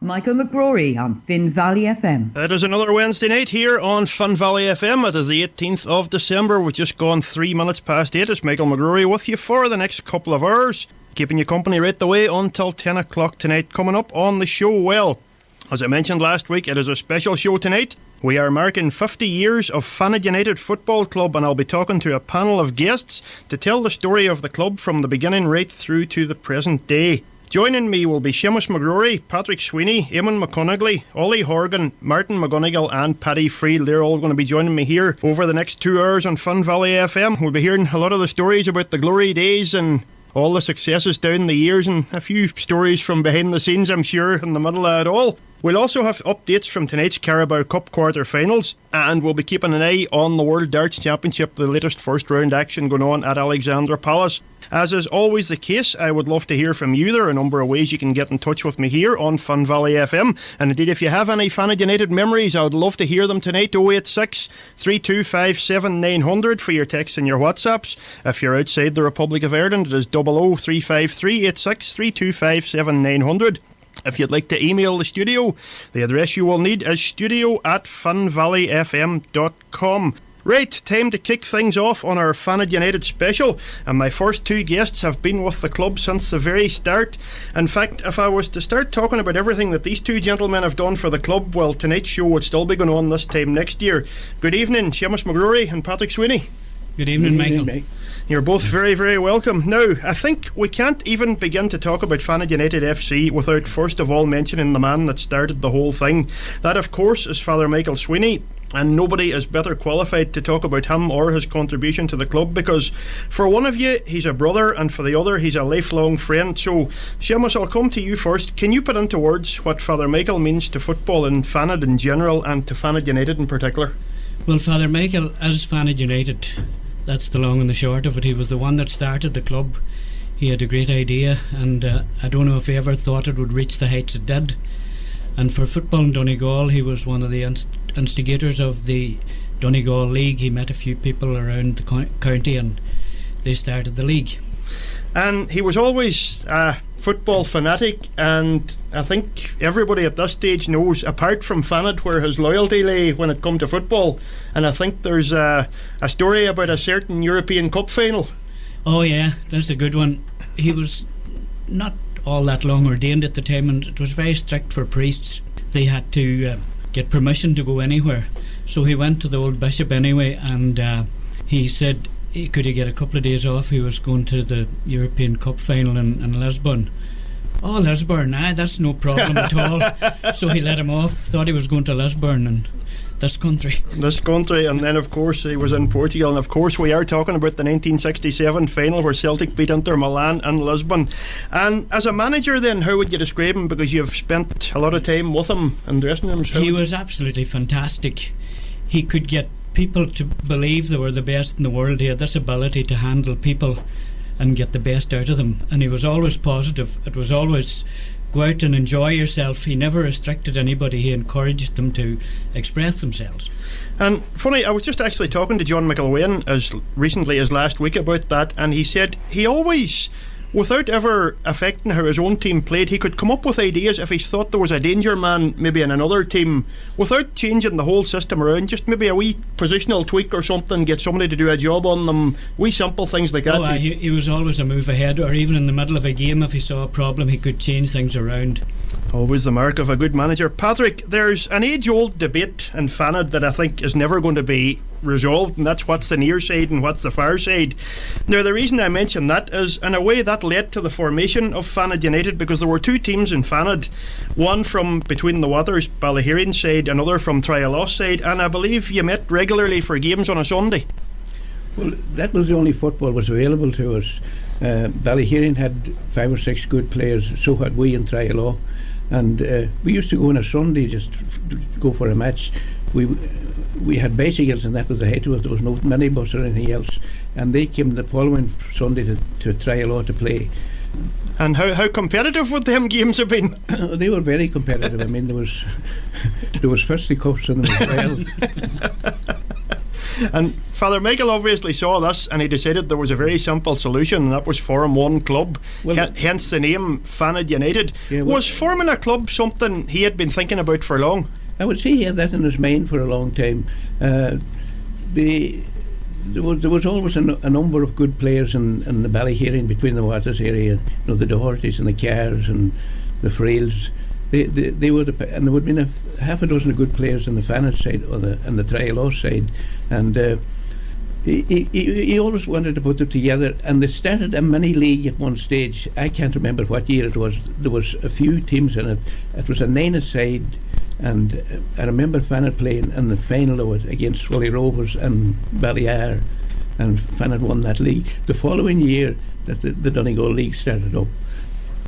Michael McGrory on Finn Valley FM. It is another Wednesday night here on Finn Valley FM. It is the 18th of December. We've just gone 3 minutes past 8. It's Michael McGrory with you for the next couple of hours, keeping you company right the way until 10 o'clock tonight. Coming up on the show, well, as I mentioned last week, it is a special show tonight. We are marking 50 years of Fanad United Football Club, and I'll be talking to a panel of guests to tell the story of the club from the beginning right through to the present day. Joining me will be Seamus McGrory, Patrick Sweeney, Eamon McConigley, Ollie Horgan, Martin McGonigle and Paddy Friel. They're all going to be joining me here over the next 2 hours on Finn Valley FM. We'll be hearing a lot of the stories about the glory days and all the successes down the years, and a few stories from behind the scenes, I'm sure, in the middle of it all. We'll also have updates from tonight's Carabao Cup quarter-finals, and we'll be keeping an eye on the World Darts Championship, the latest first-round action going on at Alexandra Palace. As is always the case, I would love to hear from you. There are a number of ways you can get in touch with me here on Finn Valley FM, and indeed if you have any Fanad United memories, I would love to hear them tonight. 086 3257 900 for your texts and your WhatsApps. If you're outside the Republic of Ireland, it is 00353 86 3257 900. If you'd like to email the studio, the address you will need is studio@finvalleyfm.com. Right, time to kick things off on our Fanad United special, and my first two guests have been with the club since the very start. In fact, if I was to start talking about everything that these two gentlemen have done for the club, well, tonight's show would still be going on this time next year. Good evening, Seamus McGrory and Patrick Sweeney. Good evening, Michael. You're both very, very welcome. Now, I think we can't even begin to talk about Fanad United FC without first of all mentioning the man that started the whole thing. That, of course, is Father Michael Sweeney, and nobody is better qualified to talk about him or his contribution to the club, because for one of you, he's a brother, and for the other, he's a lifelong friend. So, Seamus, I'll come to you first. Can you put into words what Father Michael means to football in Fanad in general and to Fanad United in particular? Well, Father Michael, as Fanad United, that's the long and the short of it. He was the one that started the club. He had a great idea, and I don't know if he ever thought it would reach the heights it did. And for football in Donegal, he was one of the instigators of the Donegal League. He met a few people around the county and they started the league. And he was always a football fanatic, and I think everybody at this stage knows, apart from Fanad, where his loyalty lay when it come to football. And I think there's a story about a certain European Cup final. Oh yeah, that's a good one. He was not all that long ordained at the time, and it was very strict for priests. They had to get permission to go anywhere. So he went to the old bishop anyway, and he said could he get a couple of days off. He was going to the European Cup final in Lisbon. Oh, Lisbon, that's no problem at all. So he let him off, thought he was going to Lisbon and this country, and then of course he was in Portugal, and of course we are talking about the 1967 final where Celtic beat Inter Milan in Lisbon. And as a manager then, how would you describe him, because you've spent a lot of time with him in dressing rooms? He was absolutely fantastic. He could get people to believe they were the best in the world. He had this ability to handle people and get the best out of them, and he was always positive. It was always go out and enjoy yourself. He never restricted anybody. He encouraged them to express themselves. And funny, I was just actually talking to John McElwain as recently as last week about that, and he said he always, without ever affecting how his own team played, he could come up with ideas if he thought there was a danger man maybe in another team, without changing the whole system around, just maybe a wee positional tweak or something, get somebody to do a job on them, wee simple things like that. He was always a move ahead, or even in the middle of a game, if he saw a problem, he could change things around. Always the mark of a good manager. Patrick, there's an age-old debate in Fanad that I think is never going to be resolved, and that's what's the near side and what's the far side. Now, the reason I mention that is, in a way, that led to the formation of Fanad United, because there were two teams in Fanad, one from between the Waters, Ballyherian side, another from Trialoss side, and I believe you met regularly for games on a Sunday. Well, that was the only football was available to us. Ballyherian had 5 or 6 good players, so had we in Trialoss. And we used to go on a Sunday just to go for a match. We had bicycles, and that was the height of it. There was no minibus or anything else. And they came the following Sunday to Trialoss to play. And how competitive would them games have been? They were very competitive. I mean, there was fisticuffs in them as well. And Father Michael obviously saw this and he decided there was a very simple solution, and that was form one club, hence the name Fanad United. Was forming a club something he had been thinking about for long? I would say he had that in his mind for a long time. There was always a number of good players in the Ballyhearing, between the Waters area, the Dohertys and the Carrs and the Friels. They were and there would have been half a dozen of good players on the Fanad side and the Trial side, and he always wanted to put them together. And they started a mini league at one stage. I can't remember what year it was. There was a few teams in it. It was a 9-a-side, and I remember Fanad playing in the final of it against Swilly Rovers and Ballyar, and Fanad won that league. The following year, that the Donegal League started up.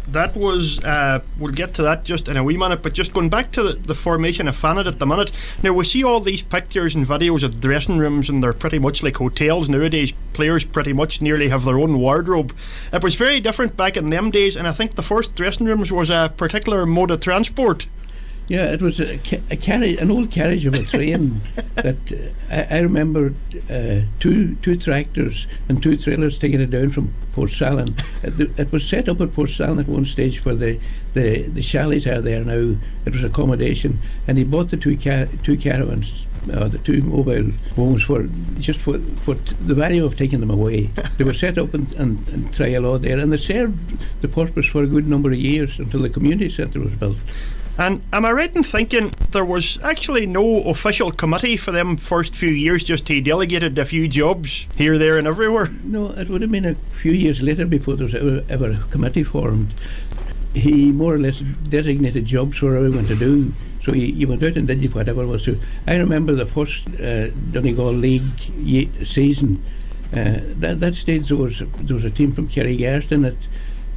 That was, we'll get to that just in a wee minute, but just going back to the formation of Fanad at the minute. Now, we see all these pictures and videos of dressing rooms, and they're pretty much like hotels nowadays. Players pretty much nearly have their own wardrobe. It was very different back in them days, and I think the first dressing rooms was a particular mode of transport. Yeah, it was a carriage, an old carriage of a train that I remember two tractors and 2 trailers taking it down from Portsalon. It was set up at Portsalon at one stage where the chalets are there now. It was accommodation, and he bought the two caravans, the 2 mobile homes for the value of taking them away. They were set up and Trial there, and they served the purpose for a good number of years until the community centre was built. And am I right in thinking there was actually no official committee for them first few years, just he delegated a few jobs here, there and everywhere? No, it would have been a few years later before there was ever a committee formed. He more or less designated jobs for everyone to do. So you went out and did whatever was to. I remember the first Donegal League season. That stage there was a team from Kerrygarth in it.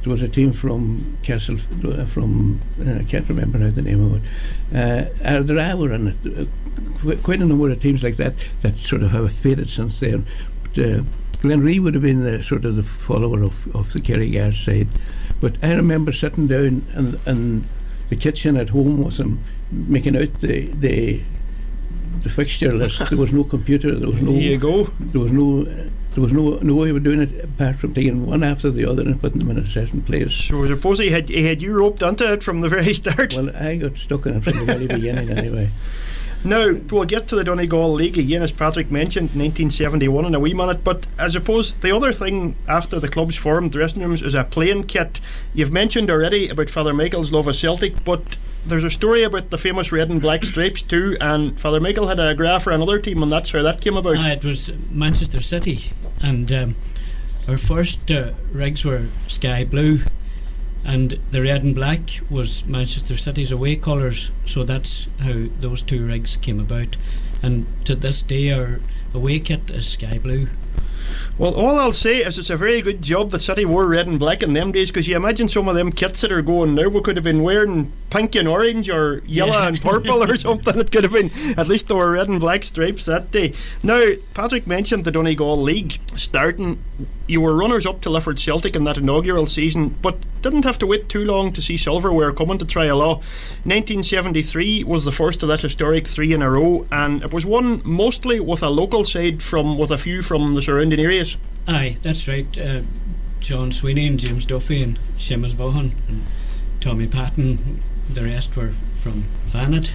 There was a team from Castle, I can't remember now the name of it. There were in it, quite a number of teams like that sort of have faded since then. But Glenree would have been the follower of the Kerrygarth side. But I remember sitting down in the kitchen at home with him, making out the fixture list. There was no computer. There was no. Here you go. There was no way of doing it apart from taking one after the other and putting them in a certain place. So I suppose he had you roped onto it from the very start. Well, I got stuck in it from the very beginning anyway. Now, we'll get to the Donegal League again, as Patrick mentioned, 1971 in a wee minute, but I suppose the other thing after the club's formed dressing rooms is a playing kit. You've mentioned already about Father Michael's love of Celtic, but there's a story about the famous red and black stripes too, and Father Michael had a graph for another team, and that's how that came about. It was Manchester City, and our first rigs were sky blue, and the red and black was Manchester City's away colours, so that's how those 2 rigs came about. And to this day our away kit is sky blue. Well, all I'll say is it's a very good job that City wore red and black in them days, because you imagine some of them kits that are going now, we could have been wearing pink and orange or yellow and purple or something. It could have been, at least there were red and black stripes that day. Now, Patrick mentioned the Donegal League starting. You were runners up to Lifford Celtic in that inaugural season, but didn't have to wait too long to see silverware coming to Trial. 1973 was the first of that historic 3 in a row, and it was won mostly with a local side with a few from the surrounding areas. Aye, that's right. John Sweeney and James Duffy and Seamus Vaughan and Tommy Patton, the rest were from Fanad.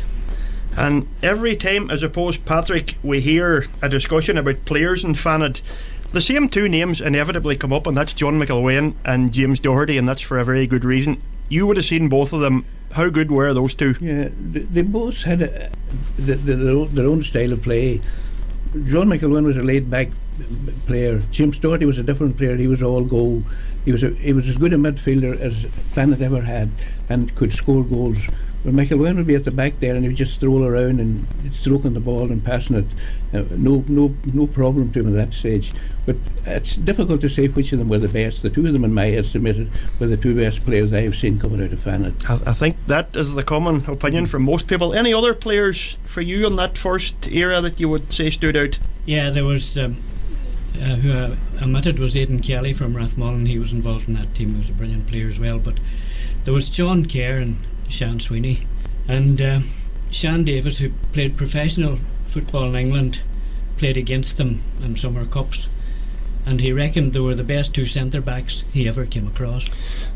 And every time, I suppose, Patrick, we hear a discussion about players in Fanad, the same 2 names inevitably come up, and that's John McElwain and James Doherty, and that's for a very good reason. You would have seen both of them. How good were those 2? Yeah, they both had their own style of play. John McElwain was a laid-back player. James Doherty was a different player. He was all go. He was as good a midfielder as Fanad ever had, and could score goals. Well, McElwain would be at the back there, and he would just stroll around and stroking the ball and passing it. No problem to him at that stage. But it's difficult to say which of them were the best. The 2 of them, in my estimate, were the 2 best players I've seen coming out of Fanad. I think that is the common opinion from most people. Any other players for you in that first era that you would say stood out? Yeah, there was who I omitted was Aidan Kelly from Rathmullen. He was involved in that team. He was a brilliant player as well. But there was John Kerr and Sean Sweeney, and Sean Davis, who played professional football in England, played against them in summer cups, and he reckoned they were the best two centre backs he ever came across.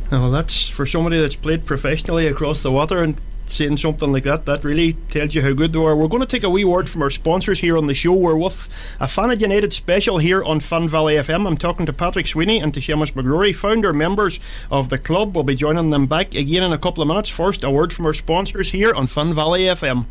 Well, that's for somebody that's played professionally across the water, and saying something like that really tells you how good they were. We're going to take a wee word from our sponsors here on the show. We're with a Fanad United special here on Fun Valley FM. I'm talking to Patrick Sweeney and to Seamus McGrory, founder members of the club. We'll be joining them back again in a couple of minutes. First, a word from our sponsors here on Fun Valley FM.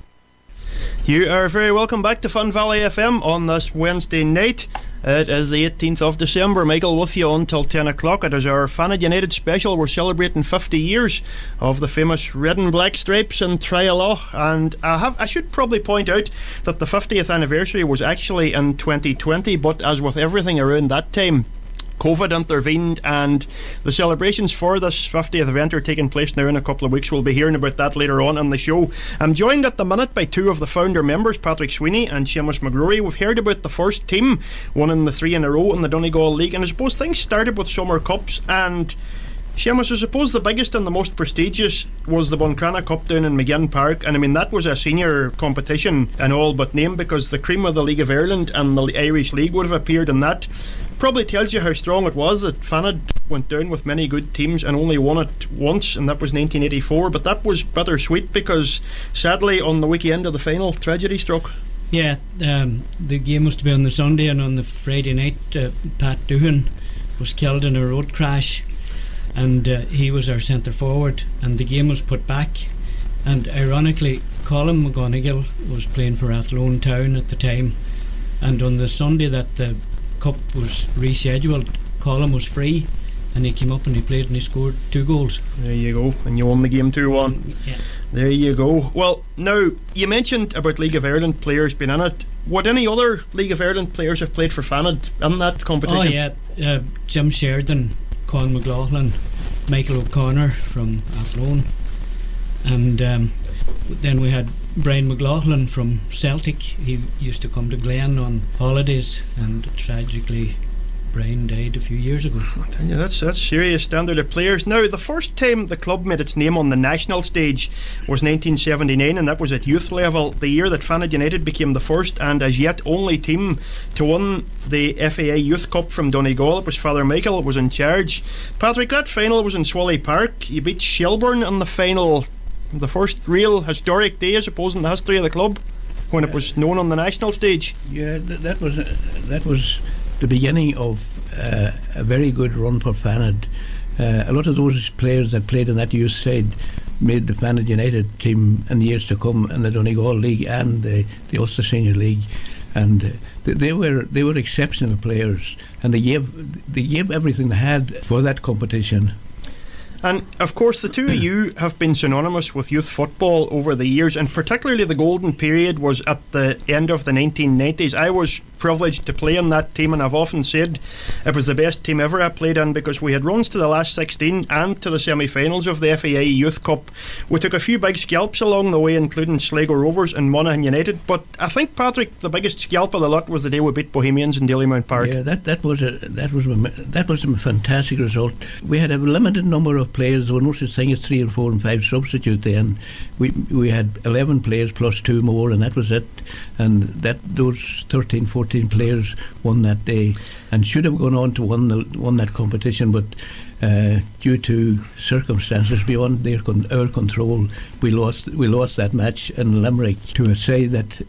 You are very welcome back to Fun Valley FM on this Wednesday night. It is the 18th of December. Michael with you until 10 o'clock. It is our Fanad United special. We're celebrating 50 years of the famous red and black stripes in Friel. And I should probably point out that the 50th anniversary was actually in 2020, but as with everything around that time, COVID intervened, and the celebrations for this 50th event are taking place now in a couple of weeks. We'll be hearing about that later on in the show. I'm joined at the minute by two of the founder members, Patrick Sweeney and Seamus McGrory. We've heard about the first team, winning the 3 in a row in the Donegal League, and I suppose things started with summer cups. And Seamus, I suppose the biggest and the most prestigious was the Buncrana Cup down in McGinn Park, and I mean that was a senior competition in all but name, because the cream of the League of Ireland and the Irish League would have appeared in that. Probably tells you how strong it was that Fanad went down with many good teams and only won it once, and that was 1984. But that was bittersweet, because sadly on the weekend of the final, tragedy struck. Yeah, the game was to be on the Sunday, and on the Friday night Pat Doohan was killed in a road crash, and he was our centre forward, and the game was put back. And ironically, Colin McGonigle was playing for Athlone Town at the time, and on the Sunday that the Cup was rescheduled, Colin was free, and he came up and he played and he scored 2 goals. There you go, and you won the game 2-1. Yeah. There you go. Well, now, you mentioned about League of Ireland players being in it. Would any other League of Ireland players have played for Fanad in that competition? Oh yeah, Jim Sheridan, Con McLaughlin, Michael O'Connor from Athlone, and then we had Brian McLaughlin from Celtic. He used to come to Glen on holidays, and tragically Brian died a few years ago. I tell you, that's serious standard of players. Now, the first time the club made its name on the national stage was 1979, and that was at youth level, the year that Fanad United became the first and as yet only team to win the FAA Youth Cup from Donegal. It was Father Michael was in charge. Patrick, that final was in Swally Park. You beat Shelbourne in the final. The first real historic day, I suppose, in the history of the club, when it was known on the national stage. Yeah, that was the beginning of a very good run for Fanad. A lot of those players that played in that youth side made the Fanad United team in the years to come in the Donegal League and the Ulster Senior League, and they were exceptional players, and they gave everything they had for that competition. And of course the two of you have been synonymous with youth football over the years, and particularly the golden period was at the end of the 1990s. I was privileged to play in that team, and I've often said it was the best team ever I played in, because we had runs to the last 16 and to the semi-finals of the FAI Youth Cup. We took a few big scalps along the way, including Sligo Rovers and Monaghan United, but I think, Patrick, the biggest scalp of the lot was the day we beat Bohemians in Dalymount Park. Yeah, that was a fantastic result. We had a limited number of players. There were no such thing as 3 and 4 and 5 substitute then. We had 11 players plus 2 more, and that was it. And those 13, 14 players won that day, and should have gone on to won that competition, but due to circumstances beyond our control, we lost that match in Limerick to a side that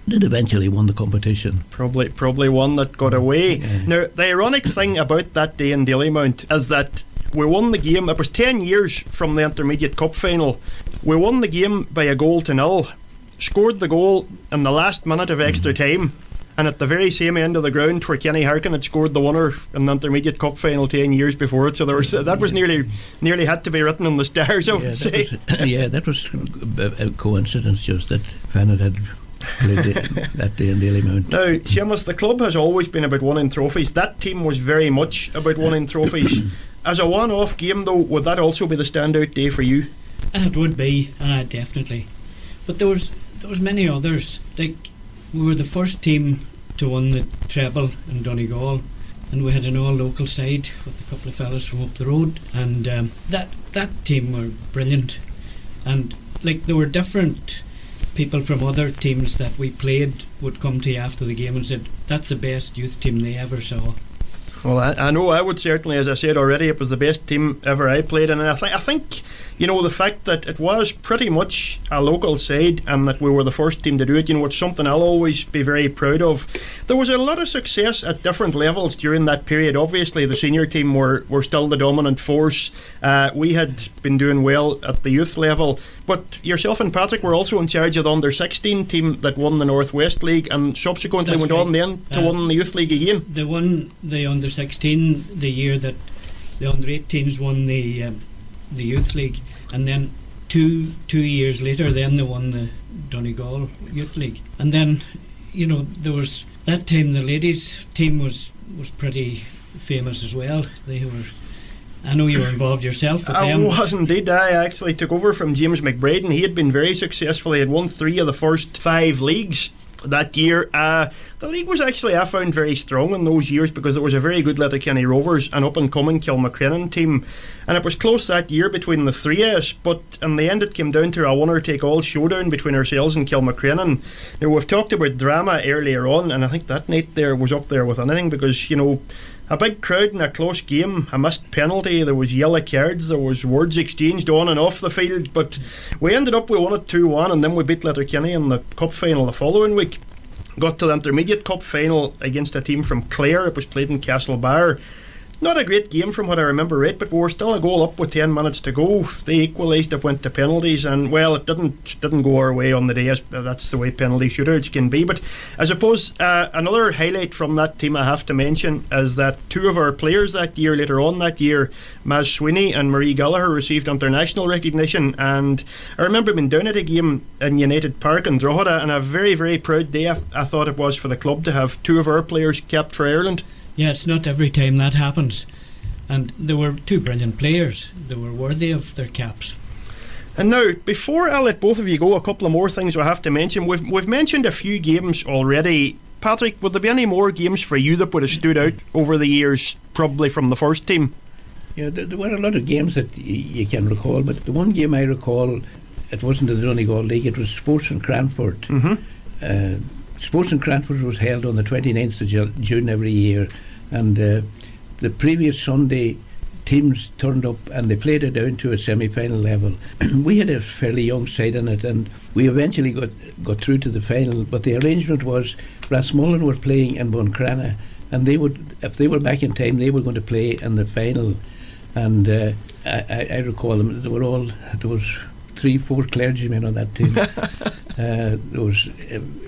eventually won the competition. Probably one that got away. Yeah. Now, the ironic thing about that day in Dalymount is that we won the game. It was 10 years from the Intermediate Cup final. We won the game by 1-0, scored the goal in the last minute of extra time, and at the very same end of the ground where Kenny Harkin had scored the winner in the Intermediate Cup final 10 years before it. So that was nearly had to be written in the stars, I would say. That was a coincidence, just that Fanad had played that day in Dalymount. Now, Seamus, the club has always been about winning trophies. That team was very much about winning trophies. As a one-off game, though, would that also be the standout day for you? It would be, definitely. But there was many others. Like, we were the first team to win the treble in Donegal, and we had an all-local side with a couple of fellas from up the road, and that team were brilliant. And like, there were different people from other teams that we played would come to you after the game and said, that's the best youth team they ever saw. Well, I know I would certainly, as I said already, it was the best team ever I played in, and I think you know, the fact that it was pretty much a local side and that we were the first team to do it, you know, it's something I'll always be very proud of. There was a lot of success at different levels during that period. Obviously the senior team were still the dominant force. We had been doing well at the youth level, but yourself and Patrick were also in charge of the under-16 team that won the North West League and subsequently went on then to win the youth league again. They won the under-16 the year that the under-18s won the youth league, and then two years later then they won the Donegal youth league. And then, you know, there was that time the ladies team was pretty famous as well. They were, I know you were involved yourself with them. I was indeed. I actually took over from James McBride, and he had been very successful. He had won 3 of the first 5 leagues that year. The league was actually, I found, very strong in those years because there was a very good Letterkenny Rovers and up and coming Kilmacrennan team, and it was close that year between the 3 of us, but in the end it came down to a winner take all showdown between ourselves and Kilmacrennan. Now, we've talked about drama earlier on, and I think that night there was up there with anything because, you know, a big crowd in a close game, a missed penalty, there was yellow cards, there was words exchanged on and off the field, but we ended up, we won it 2-1, and then we beat Letterkenny in the cup final the following week. Got to the intermediate cup final against a team from Clare. It was played in Castlebar. Not a great game from what I remember, right, but we were still a goal up with 10 minutes to go. They equalised, it went to penalties, and well, it didn't go our way on the day, as that's the way penalty shootouts can be. But I suppose another highlight from that team I have to mention is that 2 of our players that year, later on that year, Maz Sweeney and Marie Gallagher, received international recognition. And I remember being down at a game in United Park in Drogheda, and a very, very proud day I thought it was for the club to have 2 of our players capped for Ireland. Yeah, it's not every time that happens, and they were 2 brilliant players. They were worthy of their caps. And now, before I let both of you go, a couple of more things we have to mention. We've mentioned a few games already. Patrick, would there be any more games for you that would have stood out over the years, probably from the first team? Yeah, there were a lot of games that you can recall, but the one game I recall, it wasn't the Donegal League, it was Sports in Cranford. Mm-hmm. Sports in Cranford was held on the 29th of June every year, and the previous Sunday teams turned up and they played it down to a semi-final level. We had a fairly young side in it, and we eventually got through to the final, but the arrangement was Rathmullen were playing in Buncrana, and they would, if they were back in time, they were going to play in the final. And I recall them, there was 3-4 clergymen on that team. There was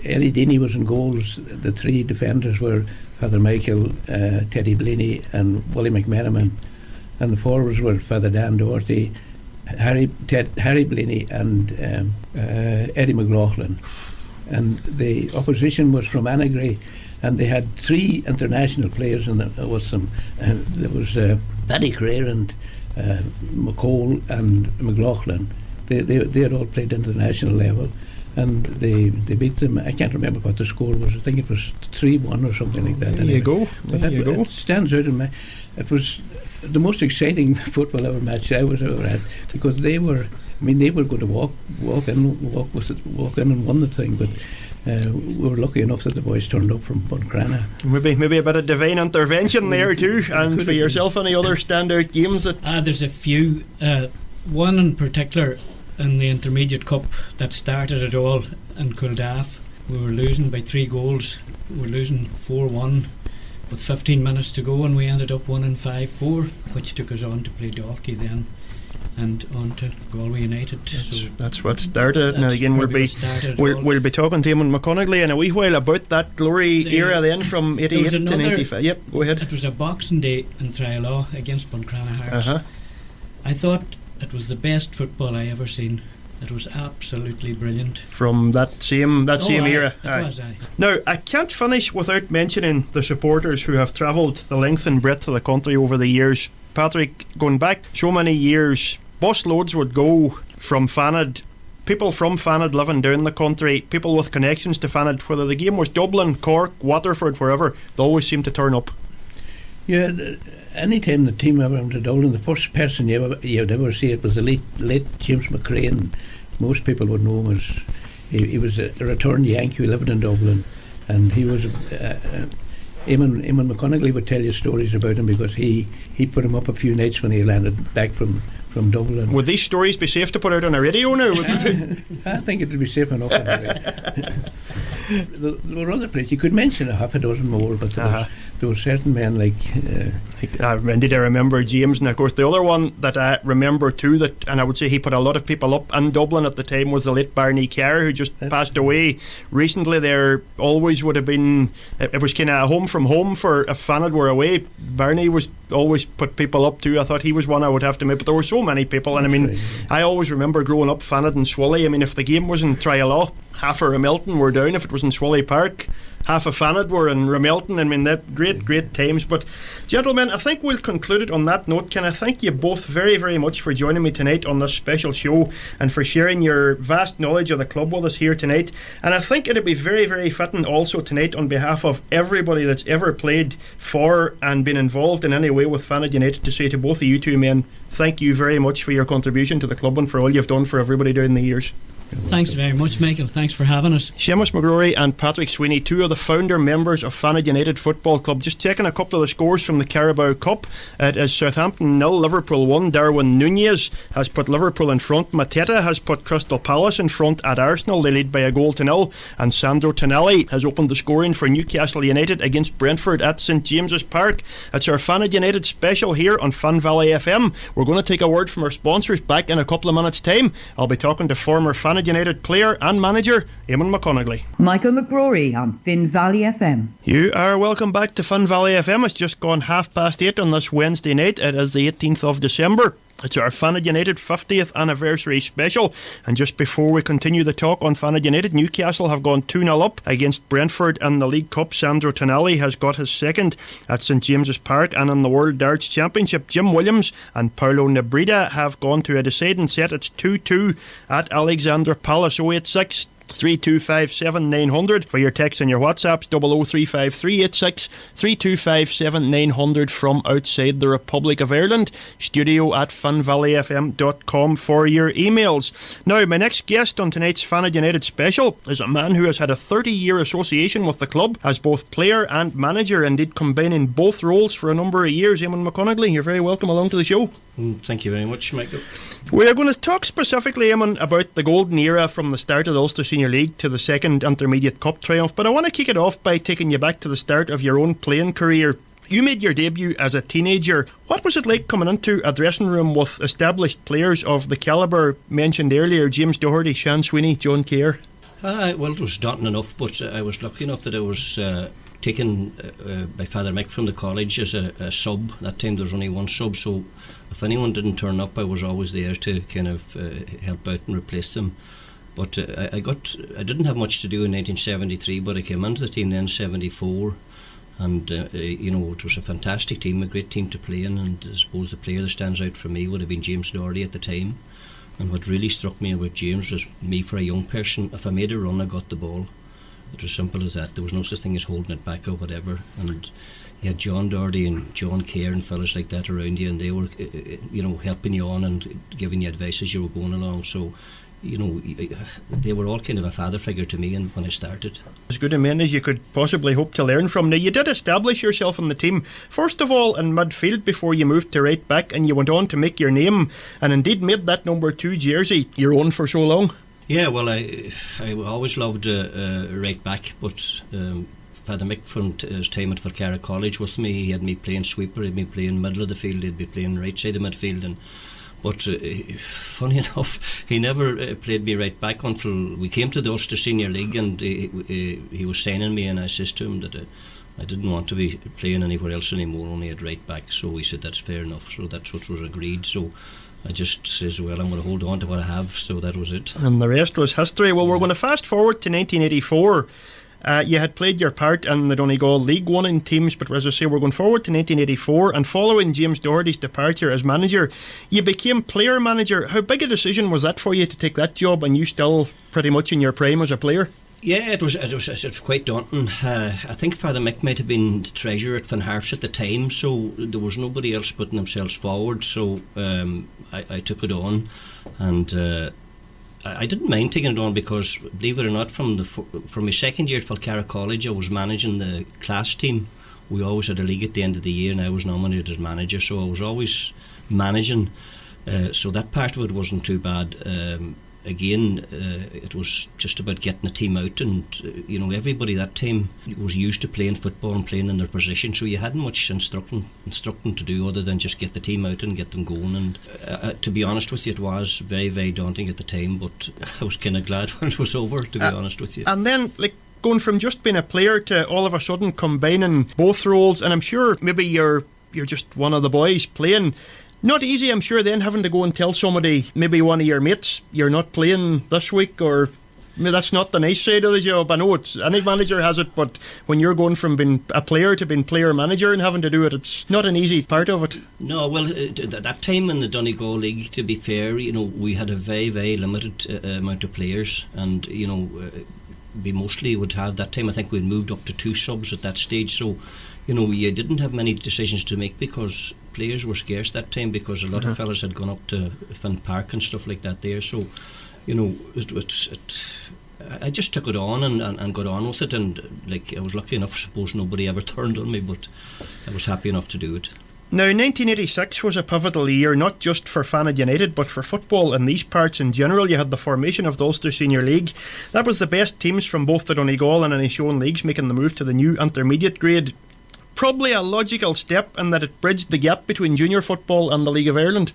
Eddie Deeney was in goals. The 3 defenders were Father Michael, Teddy Blaney and Willie McMenamin, and the forwards were Father Dan Doherty, Harry Blaney and Eddie McLaughlin. And the opposition was from McGrory, and they had 3 international players with them. There was Paddy Creer and McCole and McLaughlin. They had all played international level, and they beat them. I can't remember what the score was. I think it was 3-1 or something like that. There you go. It stands out in my. It was the most exciting football ever match I was ever at, because they were going to walk in and won the thing, but we were lucky enough that the boys turned up from Buncrana. Maybe a bit of divine intervention there too. And for yourself, any other standout games that? There's a few. One in particular in the Intermediate Cup that started it all in Culdaff. We were losing by 3 goals. We were losing 4-1 with 15 minutes to go, and we ended up winning 5-4, which took us on to play Dalkey then, and on to Galway United. That's what started it. Now again, we'll be talking to Eamon McConigley in a wee while about that glory era then from 88 to 85. Yep, go ahead. It was a Boxing Day in Trialaw against Buncrana Hearts. I thought it was the best football I ever seen. It was absolutely brilliant. From that same era. It was. Now, I can't finish without mentioning the supporters who have travelled the length and breadth of the country over the years. Patrick, going back so many years, bus loads would go from Fanad, people from Fanad living down the country, people with connections to Fanad, whether the game was Dublin, Cork, Waterford, wherever, they always seemed to turn up. Yeah, any time the team ever went to Dublin, the first person you'd ever see it was the late James McCrae, and most people would know him as he was a returned Yankee living in Dublin, and he was Eamon McConigley would tell you stories about him because he put him up a few nights when he landed back from Dublin. Would these stories be safe to put out on a radio now? I think it would be safe enough. There were other players. You could mention a half a dozen more, but there were certain men like... Indeed, I remember James, and of course the other one that I remember too, and I would say he put a lot of people up in Dublin at the time, was the late Barney Kerr, who just passed away recently. There always would have been, it was kind of a home from home for if Fanad were away. Barney was always put people up too. I thought he was one I would have to make, but there were so many people, and I mean, I always remember growing up Fanad and Swilly. I mean, if the game was in Trialaw, half of Ramelton were down. If it was in Swilly Park, half of Fanad were in Ramelton. I mean, that great times. But gentlemen, I think we'll conclude it on that note. Can I thank you both very, very much for joining me tonight on this special show and for sharing your vast knowledge of the club with us here tonight. And I think it'd be very, very fitting also tonight, on behalf of everybody that's ever played for and been involved in any way with Fanad United, to say to both of you two men, thank you very much for your contribution to the club and for all you've done for everybody down the years. Thanks very much, Michael. Thanks for having us. Seamus McGrory and Patrick Sweeney, two of the founder members of Fanad United Football Club. Just checking a couple of the scores from the Carabao Cup. It is Southampton 0, Liverpool 1. Darwin Nunez has put Liverpool in front. Mateta has put Crystal Palace in front at Arsenal. They lead by 1-0. And Sandro Tonali has opened the scoring for Newcastle United against Brentford at St James's Park. It's our Fanad United special here on Fun Valley FM. We're going to take a word from our sponsors. Back in a couple of minutes' time, I'll be talking to former Fanad United player and manager Eamon McConigley. Michael McGrory on Finn Valley FM. You are welcome back to Fun Valley FM. It's just gone 8:30 on this Wednesday night. It is the 18th of December. It's our Fanad United 50th anniversary special. And just before we continue the talk on Fanad United, Newcastle have gone 2-0 up against Brentford in the League Cup. Sandro Tonali has got his second at St James's Park. And in the World Darts Championship, Jim Williams and Paulo Nebrida have gone to a deciding set. It's 2-2 at Alexandra Palace. 086 3257 900 for your texts and your WhatsApps. 00353 386 3257 900 from outside the Republic of Ireland. Studio at funvalleyfm.com for your emails. Now, my next guest on tonight's Fanad United special is a man who has had a 30-year association with the club as both player and manager, indeed combining both roles for a number of years. Eamon McConigley, you're very welcome along to the show. Thank you very much, Michael. We're going to talk specifically, Eamon, about the golden era from the start of the Ulster Senior League to the second Intermediate Cup triumph, but I want to kick it off by taking you back to the start of your own playing career. You made your debut as a teenager. What was it like coming into a dressing room with established players of the calibre mentioned earlier, James Doherty, Sean Sweeney, John Kerr? Well, it was daunting enough, but I was lucky enough that I was taken by Father Mick from the college as a sub. That time there was only one sub, so if anyone didn't turn up, I was always there to kind of help out and replace them. But I didn't have much to do in 1973, but I came into the team then in 74, and it was a fantastic team, a great team to play in, and I suppose the player that stands out for me would have been James Doherty at the time. And what really struck me about James was, me for a young person, if I made a run, I got the ball. It was simple as that. There was no such thing as holding it back or whatever. And you had John Doherty and John Kerr and fellas like that around you, and they were, helping you on and giving you advice as you were going along. So, they were all kind of a father figure to me when I started. As good a men as you could possibly hope to learn from. Now, you did establish yourself in the team, first of all in midfield before you moved to right back, and you went on to make your name and indeed made that number 2 jersey your own for so long. Yeah, well, I always loved right back, but Father Mick from his time at Falcara College with me, he had me playing sweeper, he had me playing middle of the field, he'd be playing right side of midfield, but funny enough, he never played me right back until we came to the Ulster Senior League, and he was signing me, and I said to him that I didn't want to be playing anywhere else anymore, only at right back. So he said that's fair enough, so that's what was agreed. So I just says, well, I'm going to hold on to what I have, so that was it. And the rest was history. Well, we're going to fast forward to 1984. You had played your part in the Donegal League One in teams, but as I say, we're going forward to 1984, and following James Doherty's departure as manager, you became player manager. How big a decision was that for you to take that job, and you still pretty much in your prime as a player? Yeah, it was quite daunting. I think Father Mick might have been the treasurer at Van Harps at the time, so there was nobody else putting themselves forward, so I took it on, and I didn't mind taking it on because, believe it or not, from my second year at Falcarra College, I was managing the class team. We always had a league at the end of the year, and I was nominated as manager, so I was always managing. So that part of it wasn't too bad. Again, it was just about getting the team out, and everybody that team was used to playing football and playing in their position, so you hadn't much instructing to do other than just get the team out and get them going. And to be honest with you, it was very, very daunting at the time, but I was kind of glad when it was over, to be honest with you. And then, going from just being a player to all of a sudden combining both roles, and I'm sure maybe you're just one of the boys playing. Not easy, I'm sure, then having to go and tell somebody, maybe one of your mates, you're not playing this week, or that's not the nice side of the job. I know any manager has it, but when you're going from being a player to being player manager and having to do it, it's not an easy part of it. No, well, that time in the Donegal League, to be fair, we had a very, very limited amount of players, and we mostly would have that time. I think we'd moved up to 2 subs at that stage, so you didn't have many decisions to make because players were scarce that time, because a lot of fellas had gone up to Finn Park and stuff like that there. So, I just took it on and got on with it, and I was lucky enough, I suppose nobody ever turned on me, but I was happy enough to do it. Now, 1986 was a pivotal year, not just for Fanad United, but for football in these parts in general. You had the formation of the Ulster Senior League. That was the best teams from both the Donegal and Inishowen leagues making the move to the new intermediate grade. Probably a logical step in that it bridged the gap between junior football and the League of Ireland.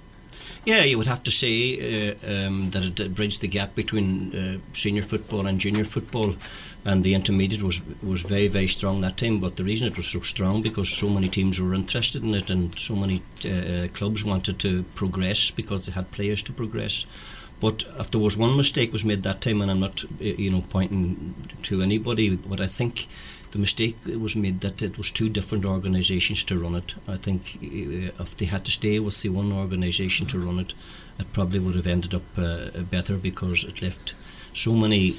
Yeah, you would have to say that it bridged the gap between senior football and junior football, and the intermediate was very, very strong that time. But the reason it was so strong because so many teams were interested in it, and so many clubs wanted to progress because they had players to progress. But if there was one mistake was made that time, and I'm not pointing to anybody, but I think the mistake was made that it was 2 different organisations to run it. I think if they had to stay with the one organisation to run it, it probably would have ended up better, because it left so many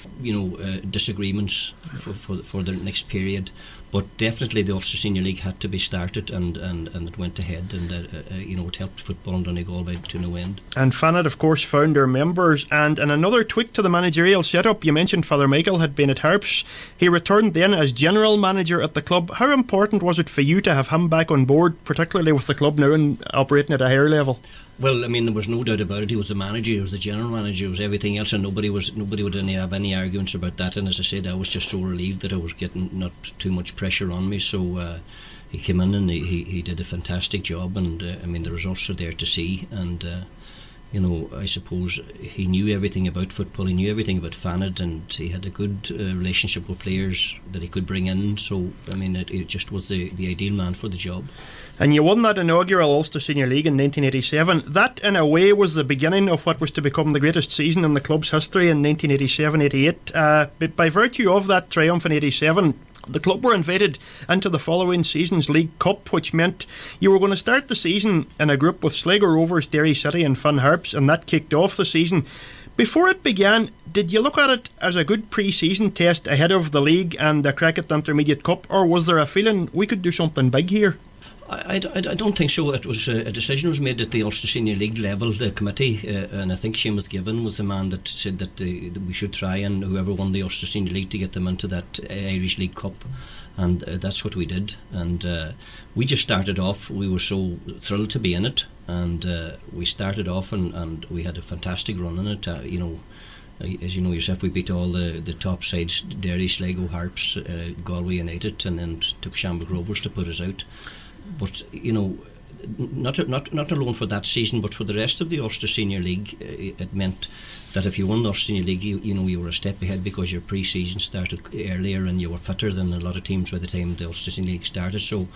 disagreements for the next period. But definitely the Ulster Senior League had to be started, and it went ahead, and it helped football in Donegal to no end. And Fanad, of course, found their members, and in another tweak to the managerial setup, you mentioned Father Michael had been at Harps. He returned then as general manager at the club. How important was it for you to have him back on board, particularly with the club now and operating at a higher level? Well, I mean, there was no doubt about it. He was the manager, he was the general manager, he was everything else, and nobody would have any arguments about that. And as I said, I was just so relieved that I was getting not too much pressure on me. So he came in and he did a fantastic job, and the results are there to see. And I suppose he knew everything about football, he knew everything about Fanad, and he had a good relationship with players that he could bring in. So it just was the ideal man for the job. And you won that inaugural Ulster Senior League in 1987. That, in a way, was the beginning of what was to become the greatest season in the club's history in 1987-88. But by virtue of that triumph in 87, the club were invited into the following season's League Cup, which meant you were going to start the season in a group with Sligo Rovers, Derry City and Finn Harps, and that kicked off the season. Before it began, did you look at it as a good pre-season test ahead of the league and the crack at the Intermediate Cup, or was there a feeling we could do something big here? I don't think so. It was a decision was made at the Ulster Senior League level, the committee, and I think Seamus was the man that said that we should try, and whoever won the Ulster Senior League, to get them into that Irish League Cup, and that's what we did. And we just started off. We were so thrilled to be in it, and we started off and we had a fantastic run in it. As you know yourself, we beat all the top sides: Derry, Sligo, Harps, Galway United, and then took Shamrock Rovers to put us out. But not alone for that season, but for the rest of the Ulster Senior League, it meant that if you won the Ulster Senior League, you were a step ahead, because your pre-season started earlier and you were fitter than a lot of teams by the time the Ulster Senior League started. So,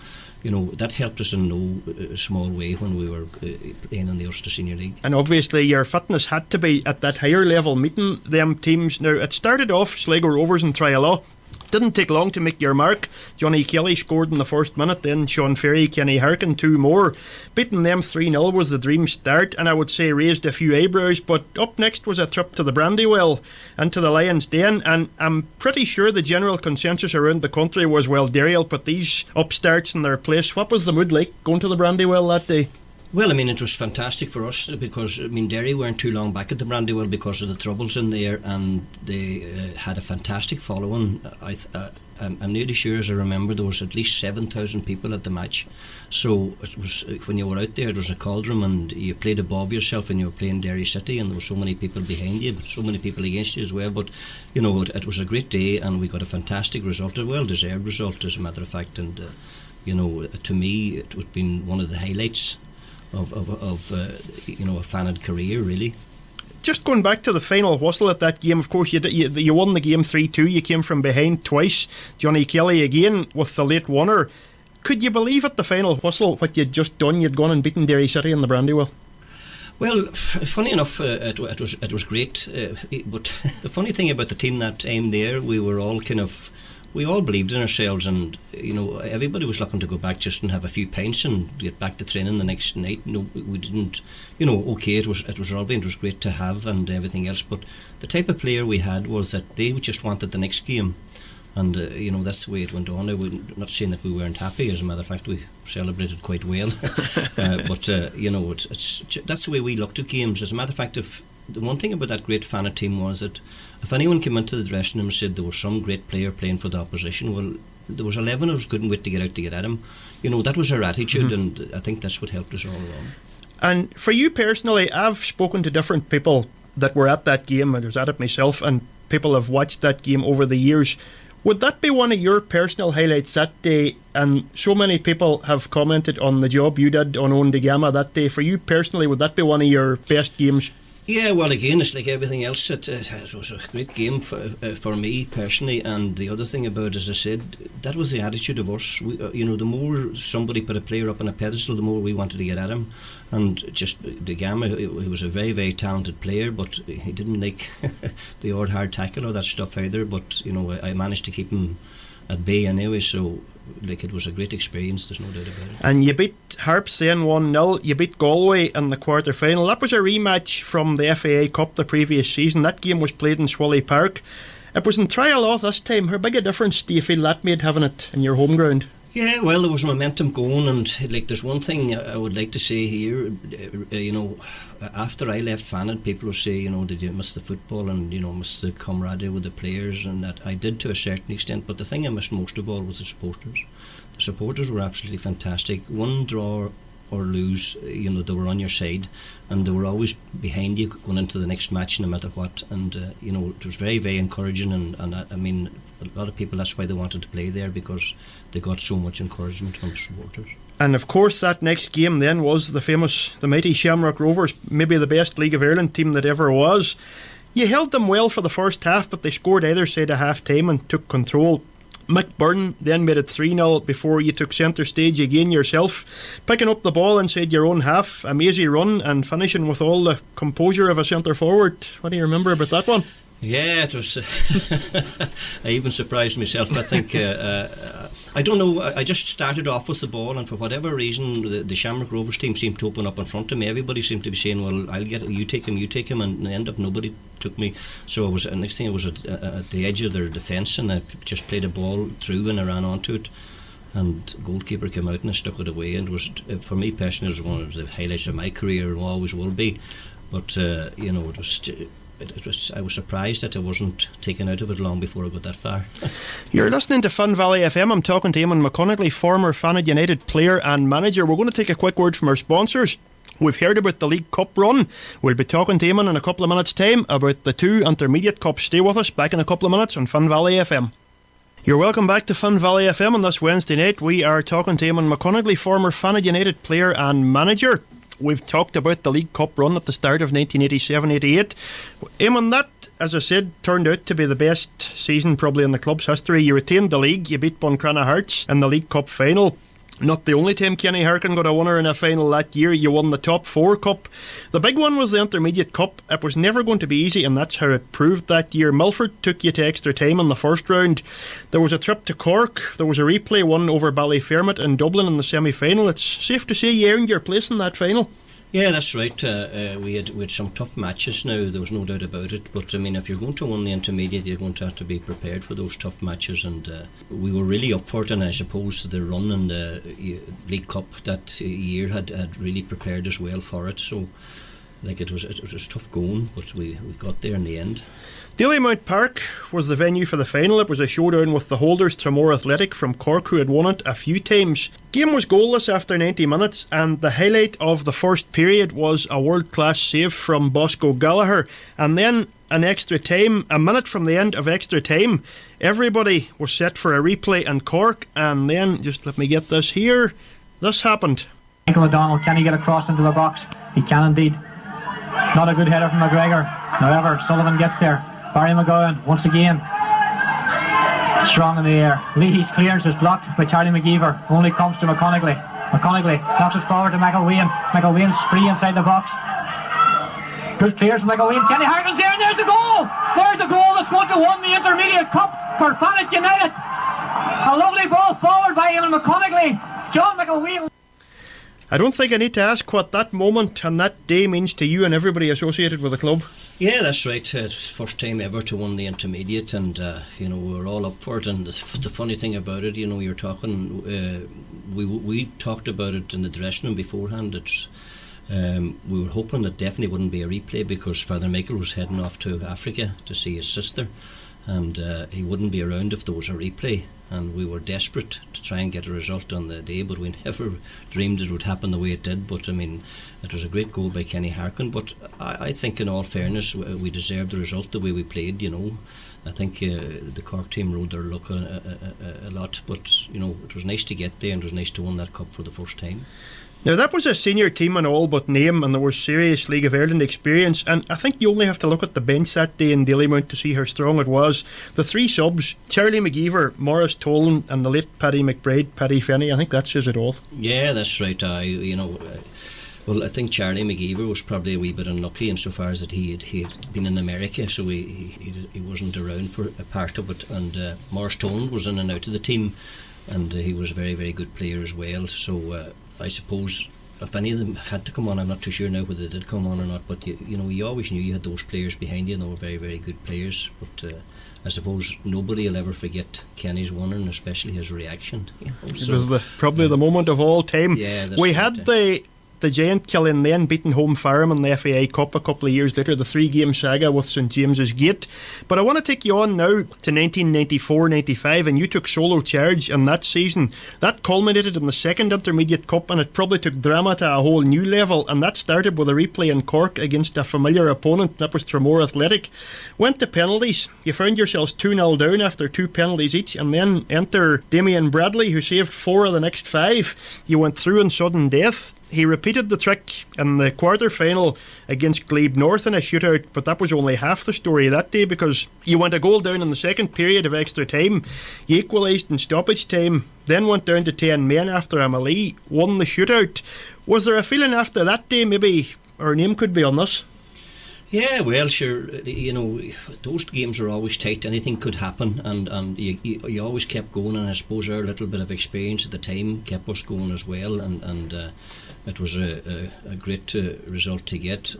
that helped us in no small way when we were playing in the Ulster Senior League. And obviously your fitness had to be at that higher level, meeting them teams. Now, it started off Sligo Rovers and Triala. Didn't take long to make your mark. Johnny Kelly scored in the first minute, then Sean Ferry, Kenny Harkin, 2 more. Beating them 3-0 was the dream start, and I would say raised a few eyebrows. But up next was a trip to the Brandywell and to the Lions Den, and I'm pretty sure the general consensus around the country was, well, Derry will put these upstarts in their place. What was the mood like going to the Brandywell that day? Well, I mean, it was fantastic for us because, I mean, Derry weren't too long back at the Brandywell because of the troubles in there, and they had a fantastic following. I'm nearly sure, as I remember, there was at least 7,000 people at the match. So it was, when you were out there, it was a cauldron, and you played above yourself, and you were playing Derry City, and there were so many people behind you, but so many people against you as well. But you know, it was a great day, and we got a fantastic result, a well-deserved result, as a matter of fact. And you know, to me, it would have been one of the highlights of you know, a Fanad career, really. Just going back to the final whistle at that game, of course, you won the game 3-2. You came from behind twice. Johnny Kelly again with the late winner. Could you believe at the final whistle what you'd just done? You'd gone and beaten Derry City in the Brandywell. Well, funny enough, it was great. But the funny thing about the team that time there, we were all we all believed in ourselves, and you know, everybody was looking to go back just and have a few pints and get back to training the next night. You know, we didn't, you know, okay, it was Robbie, it was great to have and everything else, but the type of player we had was that they just wanted the next game, and you know, that's the way it went on. I'm not saying that we weren't happy. As a matter of fact, we celebrated quite well. But you know, that's the way we looked at games. As a matter of fact, if the one thing about that great Fanad team was that if anyone came into the dressing room and said there was some great player playing for the opposition, well, there was 11 of us couldn't wait to get out to get at him. You know, that was our attitude, and I think that's what helped us all along. And for you personally, I've spoken to different people that were at that game, and I was at it myself, and people have watched that game over the years. Would that be one of your personal highlights that day? And so many people have commented on the job you did on Owen de Gama that day. For you personally, would that be one of your best games? Yeah, well, again, it's like everything else. It was a great game for me personally, and the other thing about it, as I said, that was the attitude of us. We, you know, the more somebody put a player up on a pedestal, the more we wanted to get at him. And just de Gama, he was a very, very talented player, but he didn't like the odd hard tackle or that stuff either. But you know, I managed to keep him at bay anyway, so like, it was a great experience, there's no doubt about it. And you beat Harps then 1-0, you beat Galway in the quarter final. That was a rematch from the FAA Cup the previous season. That game was played in Swilly Park. It was in Trial this time. How big a difference do you feel that made, having it in your home ground? Yeah, well, there was momentum going, and like, there's one thing I would like to say here. You know, after I left Fanad, people will say, you know, did you miss the football and, you know, miss the camaraderie with the players? And that I did to a certain extent, but the thing I missed most of all was the supporters. The supporters were absolutely fantastic. One draw or lose, you know, they were on your side, and they were always behind you going into the next match no matter what. And you know, it was very, very encouraging, and I mean, a lot of people, that's why they wanted to play there, because they got so much encouragement from the supporters. And of course that next game then was the mighty Shamrock Rovers, maybe the best League of Ireland team that ever was. You held them well for the first half, but they scored either side at half time and took control. Mick Byrne then made it 3-0 before you took centre stage again yourself, picking up the ball inside your own half, a mazy run, and finishing with all the composure of a centre forward. What do you remember about that one? Yeah, it was I even surprised myself. I think I don't know, I just started off with the ball, and for whatever reason the Shamrock Rovers team seemed to open up in front of me. Everybody seemed to be saying, well, I'll get it, you take him, and in the end up nobody took me. So next thing I was at the edge of their defence, and I just played a ball through and I ran onto it, and the goalkeeper came out and I stuck it away, and it was, for me personally, it was one of the highlights of my career, and always will be. But you know, it was I was surprised that I wasn't taken out of it long before I got that far. You're listening to Fun Valley FM. I'm talking to Eamon McConigley, former Fanad United player and manager. We're going to take a quick word from our sponsors. We've heard about the League Cup run. We'll be talking to Eamon in a couple of minutes' time about the 2 intermediate cups. Stay with us, back in a couple of minutes on Fun Valley FM. You're welcome back to Fun Valley FM on this Wednesday night. We are talking to Eamon McConigley, former Fanad United player and manager. We've talked about the League Cup run at the start of 1987-88. Eamon, that, as I said, turned out to be the best season probably in the club's history. You retained the league, you beat Buncrana Hearts in the League Cup final. Not the only time Kenny Harkin got a winner in a final that year. You won the Top 4 Cup. The big one was the Intermediate Cup. It was never going to be easy, and that's how it proved that year. Milford took you to extra time in the first round. There was a trip to Cork. There was a replay won over Ballyfermot in Dublin in the semi-final. It's safe to say you earned your place in that final. Yeah, that's right. We had some tough matches now, there was no doubt about it. But I mean, if you're going to win the intermediate, you're going to have to be prepared for those tough matches. And we were really up for it. And I suppose the run in the League Cup that year had really prepared us well for it. So, like, it was tough going, but we got there in the end. Dalymount Park was the venue for the final. It was a showdown with the holders, Tramore Athletic from Cork, who had won it a few times. Game was goalless after 90 minutes, and the highlight of the first period was a world-class save from Bosco Gallagher. And then an extra time, a minute from the end of extra time, everybody was set for a replay in Cork, and then, just let me get this here, this happened. Michael O'Donnell, can he get across into the box? He can indeed. Not a good header from McGregor. However, Sullivan gets there. Barry McGowan once again strong in the air. Leahy's clearance is blocked by Charlie McGeever. Only comes to McConigley. McConigley knocks it forward to McElwain. McElwain's free inside the box. Good clearance from McElwain. Kenny Hargan's there, and there's the goal. There's the goal that's going to win the Intermediate Cup for Fanad United. A lovely ball forward by Eamon McConigley. John McElwain. I don't think I need to ask what that moment and that day means to you and everybody associated with the club. Yeah, that's right. It's first time ever to win the intermediate, and we were all up for it. And the funny thing about it, you're talking. We talked about it in the dressing room beforehand. We were hoping that definitely wouldn't be a replay because Father Michael was heading off to Africa to see his sister, and he wouldn't be around if there was a replay. And we were desperate to try and get a result on the day, but we never dreamed it would happen the way it did. But I mean, it was a great goal by Kenny Harkin, but I think in all fairness we deserved the result the way we played. I think the Cork team rode their luck a lot, but it was nice to get there, and it was nice to win that cup for the first time. Now, that was a senior team in all but name, and there was serious League of Ireland experience, and I think you only have to look at the bench that day in Dalymount to see how strong it was. The three subs, Charlie McGeever, Maurice Tolan and the late Paddy McBride, Paddy Finney, I think that says it all. Yeah, that's right. Well, I think Charlie McGeever was probably a wee bit unlucky insofar as that he had been in America, so he wasn't around for a part of it, and Maurice Tolan was in and out of the team, and he was a very, very good player as well, so I suppose if any of them had to come on, I'm not too sure now whether they did come on or not, but you always knew you had those players behind you, and they were very, very good players. But I suppose nobody will ever forget Kenny's winner, and especially his reaction. It was probably the moment of all time. Yeah, we had the giant Killeen then beating Home Farm in the FAI Cup a couple of years later, the 3-game saga with St James's Gate. But I want to take you on now to 1994-95, and you took solo charge in that season. That culminated in the second Intermediate Cup, and it probably took drama to a whole new level, and that started with a replay in Cork against a familiar opponent. That was Tramore Athletic. Went to penalties. You found yourselves 2-0 down after 2 penalties each, and then enter Damien Bradley, who saved 4 of the next 5. You went through in sudden death. He repeated the trick in the quarter-final against Glebe North in a shootout, but that was only half the story that day, because you went a goal down in the second period of extra time, you equalised in stoppage time, then went down to 10 men after a melee, won the shootout. Was there a feeling after that day maybe our name could be on this? Yeah, well, sure. Those games are always tight. Anything could happen, and you always kept going. And I suppose our little bit of experience at the time kept us going as well. And it was a great result to get.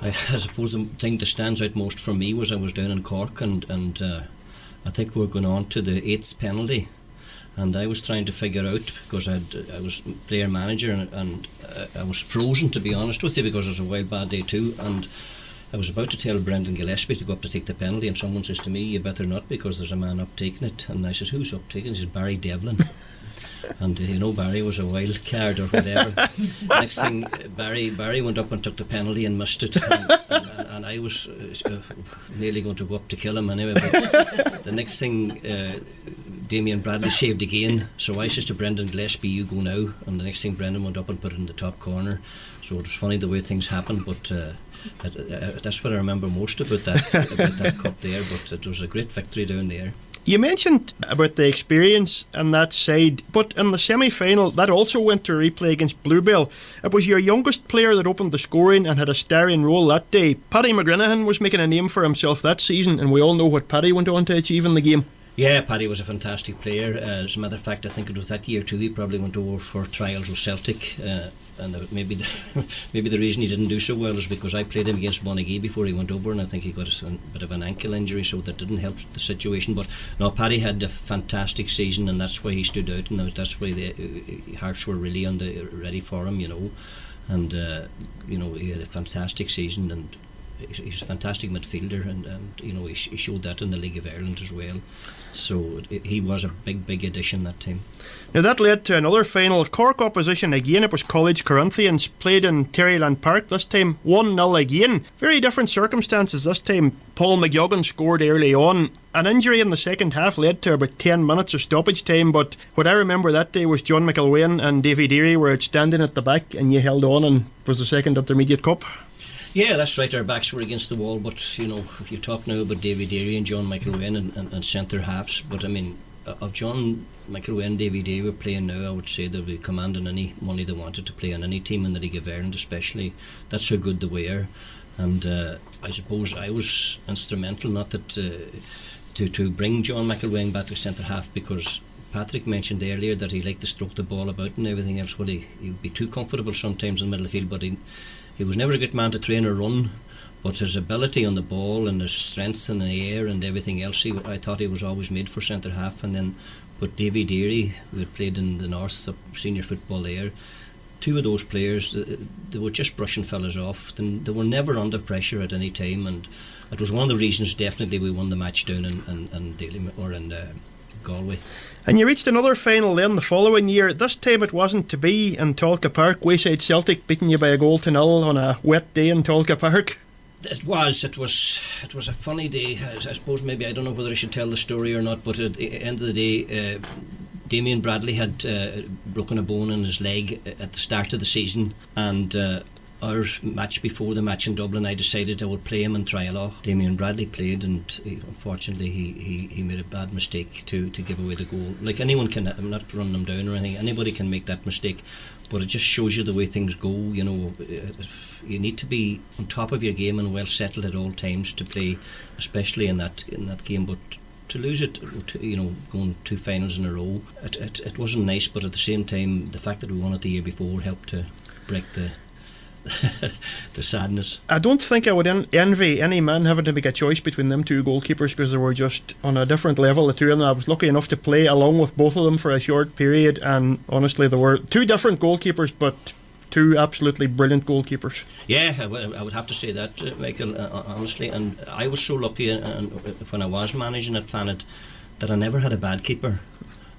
I suppose the thing that stands out most for me was I was down in Cork, and I think we were going on to the 8th penalty. And I was trying to figure out, because I was player manager, and I was frozen, to be honest with you, because it was a wild bad day too, and I was about to tell Brendan Gillespie to go up to take the penalty, and someone says to me, you better not, because there's a man up taking it. And I says, who's up taking it? He says, Barry Devlin. And Barry was a wild card or whatever. Next thing, Barry went up and took the penalty and missed it, and I was nearly going to go up to kill him anyway, but the next thing, Damien Bradley saved again, so I says to Brendan Gillespie, you go now, and the next thing Brendan went up and put it in the top corner. So it was funny the way things happened, but that's what I remember most about that cup there. But it was a great victory down there. You mentioned about the experience on that side, but in the semi-final that also went to replay against Bluebell. It was your youngest player that opened the scoring and had a starring role that day. Paddy McGrinahan was making a name for himself that season, and we all know what Paddy went on to achieve in the game. Yeah, Paddy was a fantastic player. As a matter of fact, I think it was that year too. He probably went over for trials with Celtic, and maybe the reason he didn't do so well is because I played him against McGonigle before he went over, and I think he got a bit of an ankle injury, so that didn't help the situation. But no, Paddy had a fantastic season, and that's why he stood out, and that's why the Hearts were really ready for him, and he had a fantastic season, and he's a fantastic midfielder, and he showed that in the League of Ireland as well. So he was a big addition that team. Now that led to another final. Cork opposition again. It was College Corinthians, played in Terryland Park. This time 1-0 again. Very different circumstances this time. Paul McGowan scored early on. An injury in the second half led to about 10 minutes of stoppage time, but what I remember that day was John McElwain and Davy Deary were outstanding at the back, and you held on, and it was the second intermediate cup. Yeah, that's right, our backs were against the wall, but you talk now about David Deary and John McElwain and centre halves, but I mean, of John McElwain and David Deary were playing now, I would say they'll be commanding any money they wanted to play on any team in the League of Ireland especially. That's how good they were, and I suppose I was instrumental, not that to bring John McElwain back to centre half, because Patrick mentioned earlier that he liked to stroke the ball about and everything else. Well, he would be too comfortable sometimes in the middle of the field, but he was never a good man to train or run, but his ability on the ball and his strength in the air and everything else, I thought he was always made for centre half. And then, but Davy Deary, who had played in the North senior football there, two of those players, they were just brushing fellas off. They were never under pressure at any time, and it was one of the reasons definitely we won the match down in Galway. And you reached another final then the following year. This time it wasn't to be in Tolka Park. Wayside Celtic beating you by 1-0 on a wet day in Tolka Park. It was a funny day. I suppose maybe, I don't know whether I should tell the story or not, but at the end of the day, Damien Bradley had broken a bone in his leg at the start of the season, and our match before the match in Dublin, I decided I would play him in Trialoch. Damien Bradley played, and unfortunately he made a bad mistake to give away the goal. Like anyone can, I'm not running them down or anything, anybody can make that mistake, but it just shows you the way things go. You need to be on top of your game and well settled at all times to play, especially in that game. But to lose it, going two finals in a row, it wasn't nice, but at the same time, the fact that we won it the year before helped to break the sadness. I don't think I would envy any man having to make a choice between them two goalkeepers, because they were just on a different level, the two of them. I was lucky enough to play along with both of them for a short period, and honestly they were two different goalkeepers, but two absolutely brilliant goalkeepers. Yeah, I would have to say that, Michael, honestly. And I was so lucky when I was managing at Fanad that I never had a bad keeper.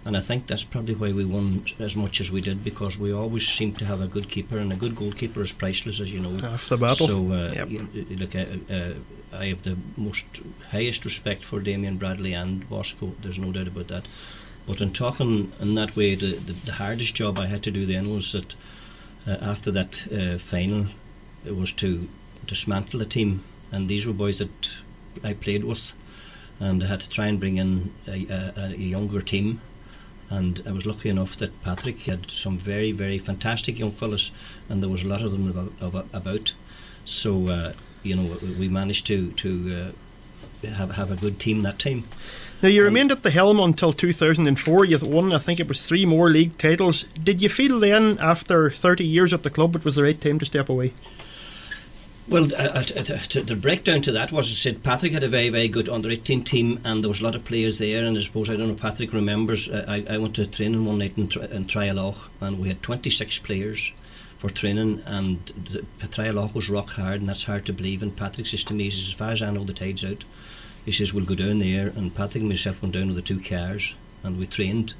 And I think that's probably why we won as much as we did, because we always seemed to have a good keeper, and a good goalkeeper is priceless, as you know. Half the battle. So, yep. I have the highest respect for Damien Bradley and Bosco. There's no doubt about that. But in talking in that way, the hardest job I had to do then was that after that final, it was to dismantle a team, and these were boys that I played with, and I had to try and bring in a younger team. And I was lucky enough that Patrick had some very, very fantastic young fellas, and there was a lot of them about. So we managed to have a good team that time. Now you remained at the helm until 2004. You won, I think it was 3 more league titles. Did you feel then, after 30 years at the club, it was the right time to step away? Well, the breakdown to that was, I said, Patrick had a very, very good under-18 team, and there was a lot of players there, and I suppose, I don't know, Patrick remembers, I went to training one night in Trialoch, and we had 26 players for training, and Trialoch was rock hard, and that's hard to believe. And Patrick says to me, he says, as far as I know, the tide's out. He says, we'll go down there, and Patrick and myself went down with the 2 cars, and we trained.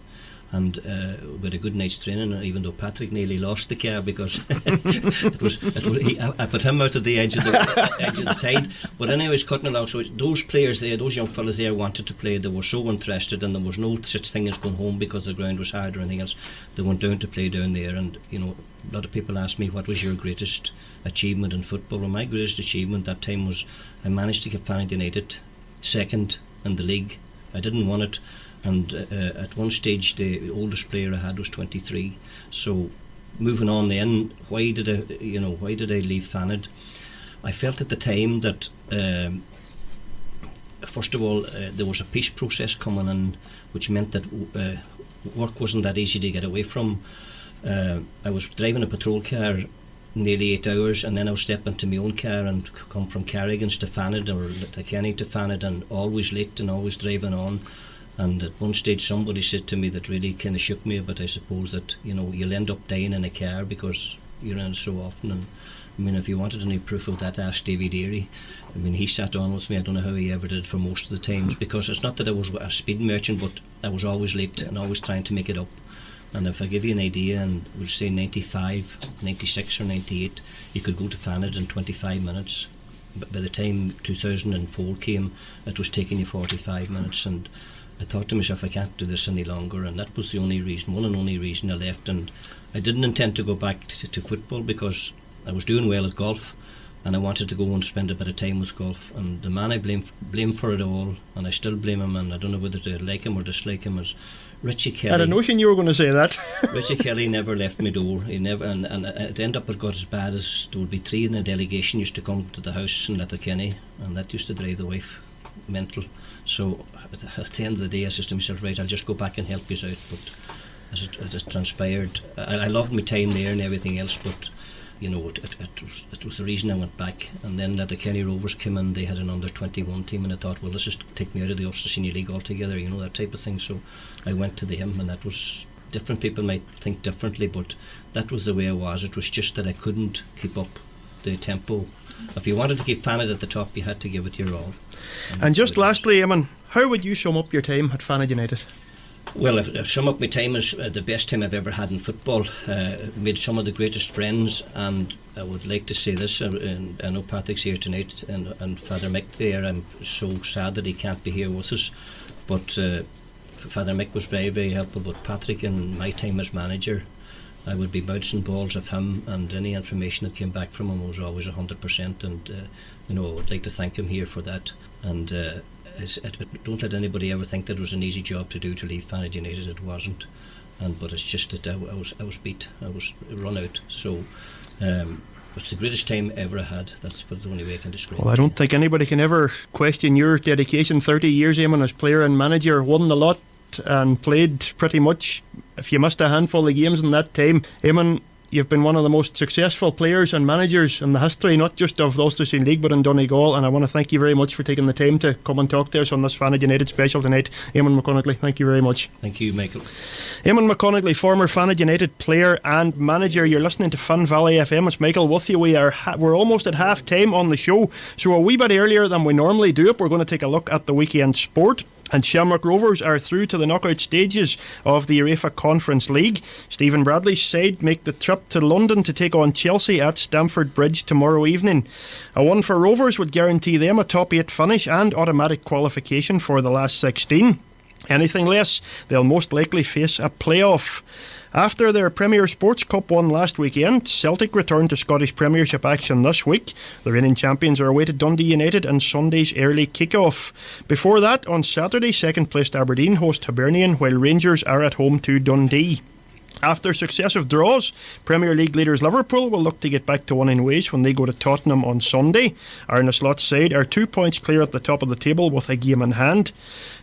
And we had a good night's training, even though Patrick nearly lost the car, because I put him out at the edge of the tide. But anyways, cutting along, so those players there, those young fellas there, wanted to play. They were so interested, and there was no such thing as going home because the ground was hard or anything else. They went down to play down there, and a lot of people ask me, what was your greatest achievement in football? Well, my greatest achievement that time was I managed to get Fanad United second in the league. I didn't want it. And at one stage the oldest player I had was 23. So moving on then, why did I leave Fanad? I felt at the time that first of all, there was a peace process coming in, which meant that work wasn't that easy to get away from. I was driving a patrol car nearly 8 hours, and then I was stepping into my own car and come from Carrigan's to Fanad, or to Kenny to Fanad, and always late and always driving on. And at one stage somebody said to me that really kind of shook me a bit, I suppose, that you'll end up dying in a car because you're in it so often. And I mean, if you wanted any proof of that, ask Davy Deary. I mean, he sat on with me. I don't know how he ever did for most of the times, because it's not that I was a speed merchant, but I was always late and always trying to make it up. And if I give you an idea, and we'll say 95, 96 or 98, you could go to Fanad in 25 minutes. But by the time 2004 came, it was taking you 45 minutes, and I thought to myself, I can't do this any longer. And that was the only reason, one and only reason I left. And I didn't intend to go back to football, because I was doing well at golf, and I wanted to go and spend a bit of time with golf. And the man I blame for it all, and I still blame him, and I don't know whether to like him or dislike him, is Richie Kelly. I had a notion you were going to say that. Richie Kelly never left my door. He never, and it ended up, it got as bad as there would be 3 in the delegation used to come to the house in Letterkenny, and that used to drive the wife mental. So at the end of the day, I said to myself, right, I'll just go back and help you out. But as it transpired, I loved my time there and everything else, but it was the reason I went back. And then the Kenny Rovers came in, they had an under-21 team, and I thought, well, let's just take me out of the Ulster Senior League altogether, that type of thing. So I went to them, and that was, different people might think differently, but that was the way I was. It was just that I couldn't keep up the tempo. If you wanted to keep Fanad at the top, you had to give it your all. And just lastly, Eamon, how would you sum up your time at Fanad United? Well, if sum up my time as the best time I've ever had in football. Made some of the greatest friends, and I would like to say this, I know Patrick's here tonight, and Father Mick there. I'm so sad that he can't be here with us, but Father Mick was very, very helpful. But Patrick, in my time as manager, I would be bouncing balls of him, and any information that came back from him was always 100%, and I would like to thank him here for that. And don't let anybody ever think that it was an easy job to do, to leave Fanad United. It wasn't, but it's just that I was beat, I was run out. So it's the greatest time ever I had. That's the only way I can describe it. Well, I don't think anybody can ever question your dedication. 30 years, Eamon, as player and manager, won the lot and played pretty much, if you missed a handful of games in that time. Eamon, you've been one of the most successful players and managers in the history, not just of the Ulster Senior League, but in Donegal, and I want to thank you very much for taking the time to come and talk to us on this Fanad United special tonight. Eamon McConigley, thank you very much. Thank you, Michael. Eamon McConigley, former Fanad United player and manager. You're listening to Fun Valley FM. It's Michael with you. We're almost at half time on the show, so a wee bit earlier than we normally do it, we're going to take a look at the weekend sport. And Shamrock Rovers are through to the knockout stages of the UEFA Conference League. Stephen Bradley's side make the trip to London to take on Chelsea at Stamford Bridge tomorrow evening. A win for Rovers would guarantee them a top 8 finish and automatic qualification for the last 16. Anything less, they'll most likely face a playoff. After their Premier Sports Cup won last weekend, Celtic return to Scottish Premiership action this week. The reigning champions are away to Dundee United in Sunday's early kick-off. Before that, on Saturday, second-placed Aberdeen host Hibernian, while Rangers are at home to Dundee. After successive draws, Premier League leaders Liverpool will look to get back to winning ways when they go to Tottenham on Sunday. Arne Slot's side are 2 points clear at the top of the table with a game in hand.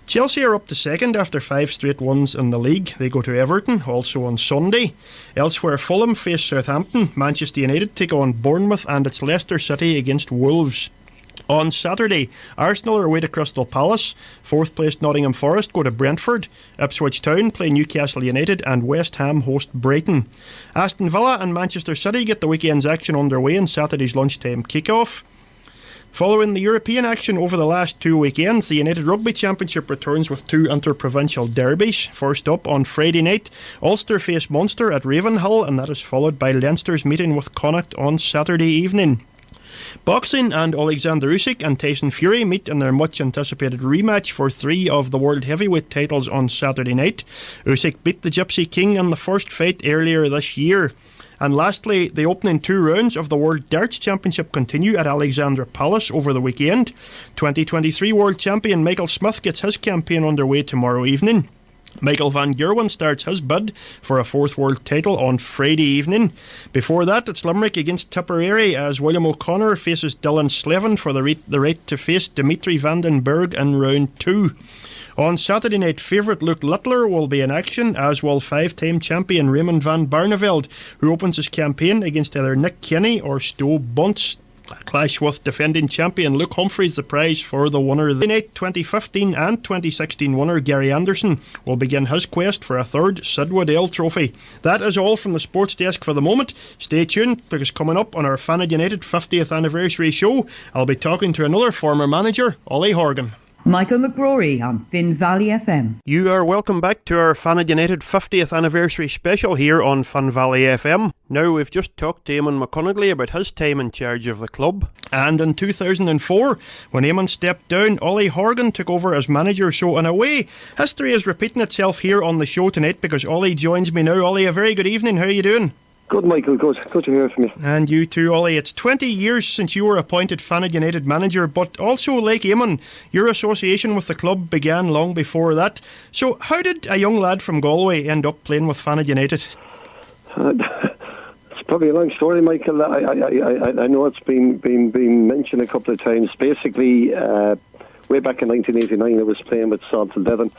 Chelsea are up to second after 5 straight wins in the league. They go to Everton, also on Sunday. Elsewhere, Fulham face Southampton, Manchester United take on Bournemouth, and it's Leicester City against Wolves. On Saturday, Arsenal are away to Crystal Palace. 4th placed Nottingham Forest go to Brentford. Ipswich Town play Newcastle United, and West Ham host Brighton. Aston Villa and Manchester City get the weekend's action underway in Saturday's lunchtime kick-off. Following the European action over the last 2 weekends, the United Rugby Championship returns with 2 inter-provincial derbies. First up on Friday night, Ulster face Munster at Ravenhill, and that is followed by Leinster's meeting with Connacht on Saturday evening. Boxing, and Alexander Usyk and Tyson Fury meet in their much-anticipated rematch for 3 of the world heavyweight titles on Saturday night. Usyk beat the Gypsy King in the first fight earlier this year. And lastly, the opening 2 rounds of the World Darts Championship continue at Alexandra Palace over the weekend. 2023 World Champion Michael Smith gets his campaign underway tomorrow evening. Michael Van Gerwen starts his bid for a fourth world title on Friday evening. Before that, it's Limerick against Tipperary as William O'Connor faces Dylan Slevin for the right to face Dimitri Vandenberg in round 2. On Saturday night, favourite Luke Littler will be in action, as will five-time champion Raymond van Barneveld, who opens his campaign against either Nick Kenny or Stowe Bunce. A clash with defending champion Luke Humphreys, the prize for the winner. The night 2015 and 2016 winner Gary Anderson will begin his quest for a third Sidwood Ale trophy. That is all from the sports desk for the moment. Stay tuned, because coming up on our Fanad United 50th anniversary show, I'll be talking to another former manager, Ollie Horgan. Michael McGrory on Finn Valley FM. You are welcome back to our Fanad United 50th anniversary special here on Fun Valley FM. Now, we've just talked to Eamon McConigley about his time in charge of the club. And in 2004, when Eamon stepped down, Ollie Horgan took over as manager. So in a way, history is repeating itself here on the show tonight, because Ollie joins me now. Ollie, a very good evening. How are you doing? Good, Michael. Good to hear from you. And you too, Ollie. It's 20 years since you were appointed Fanad United manager, but also, like Eamon, your association with the club began long before that. So how did a young lad from Galway end up playing with Fanad United? It's probably a long story, Michael. I know it's been mentioned a couple of times. Basically, way back in 1989, I was playing with Salton Devon.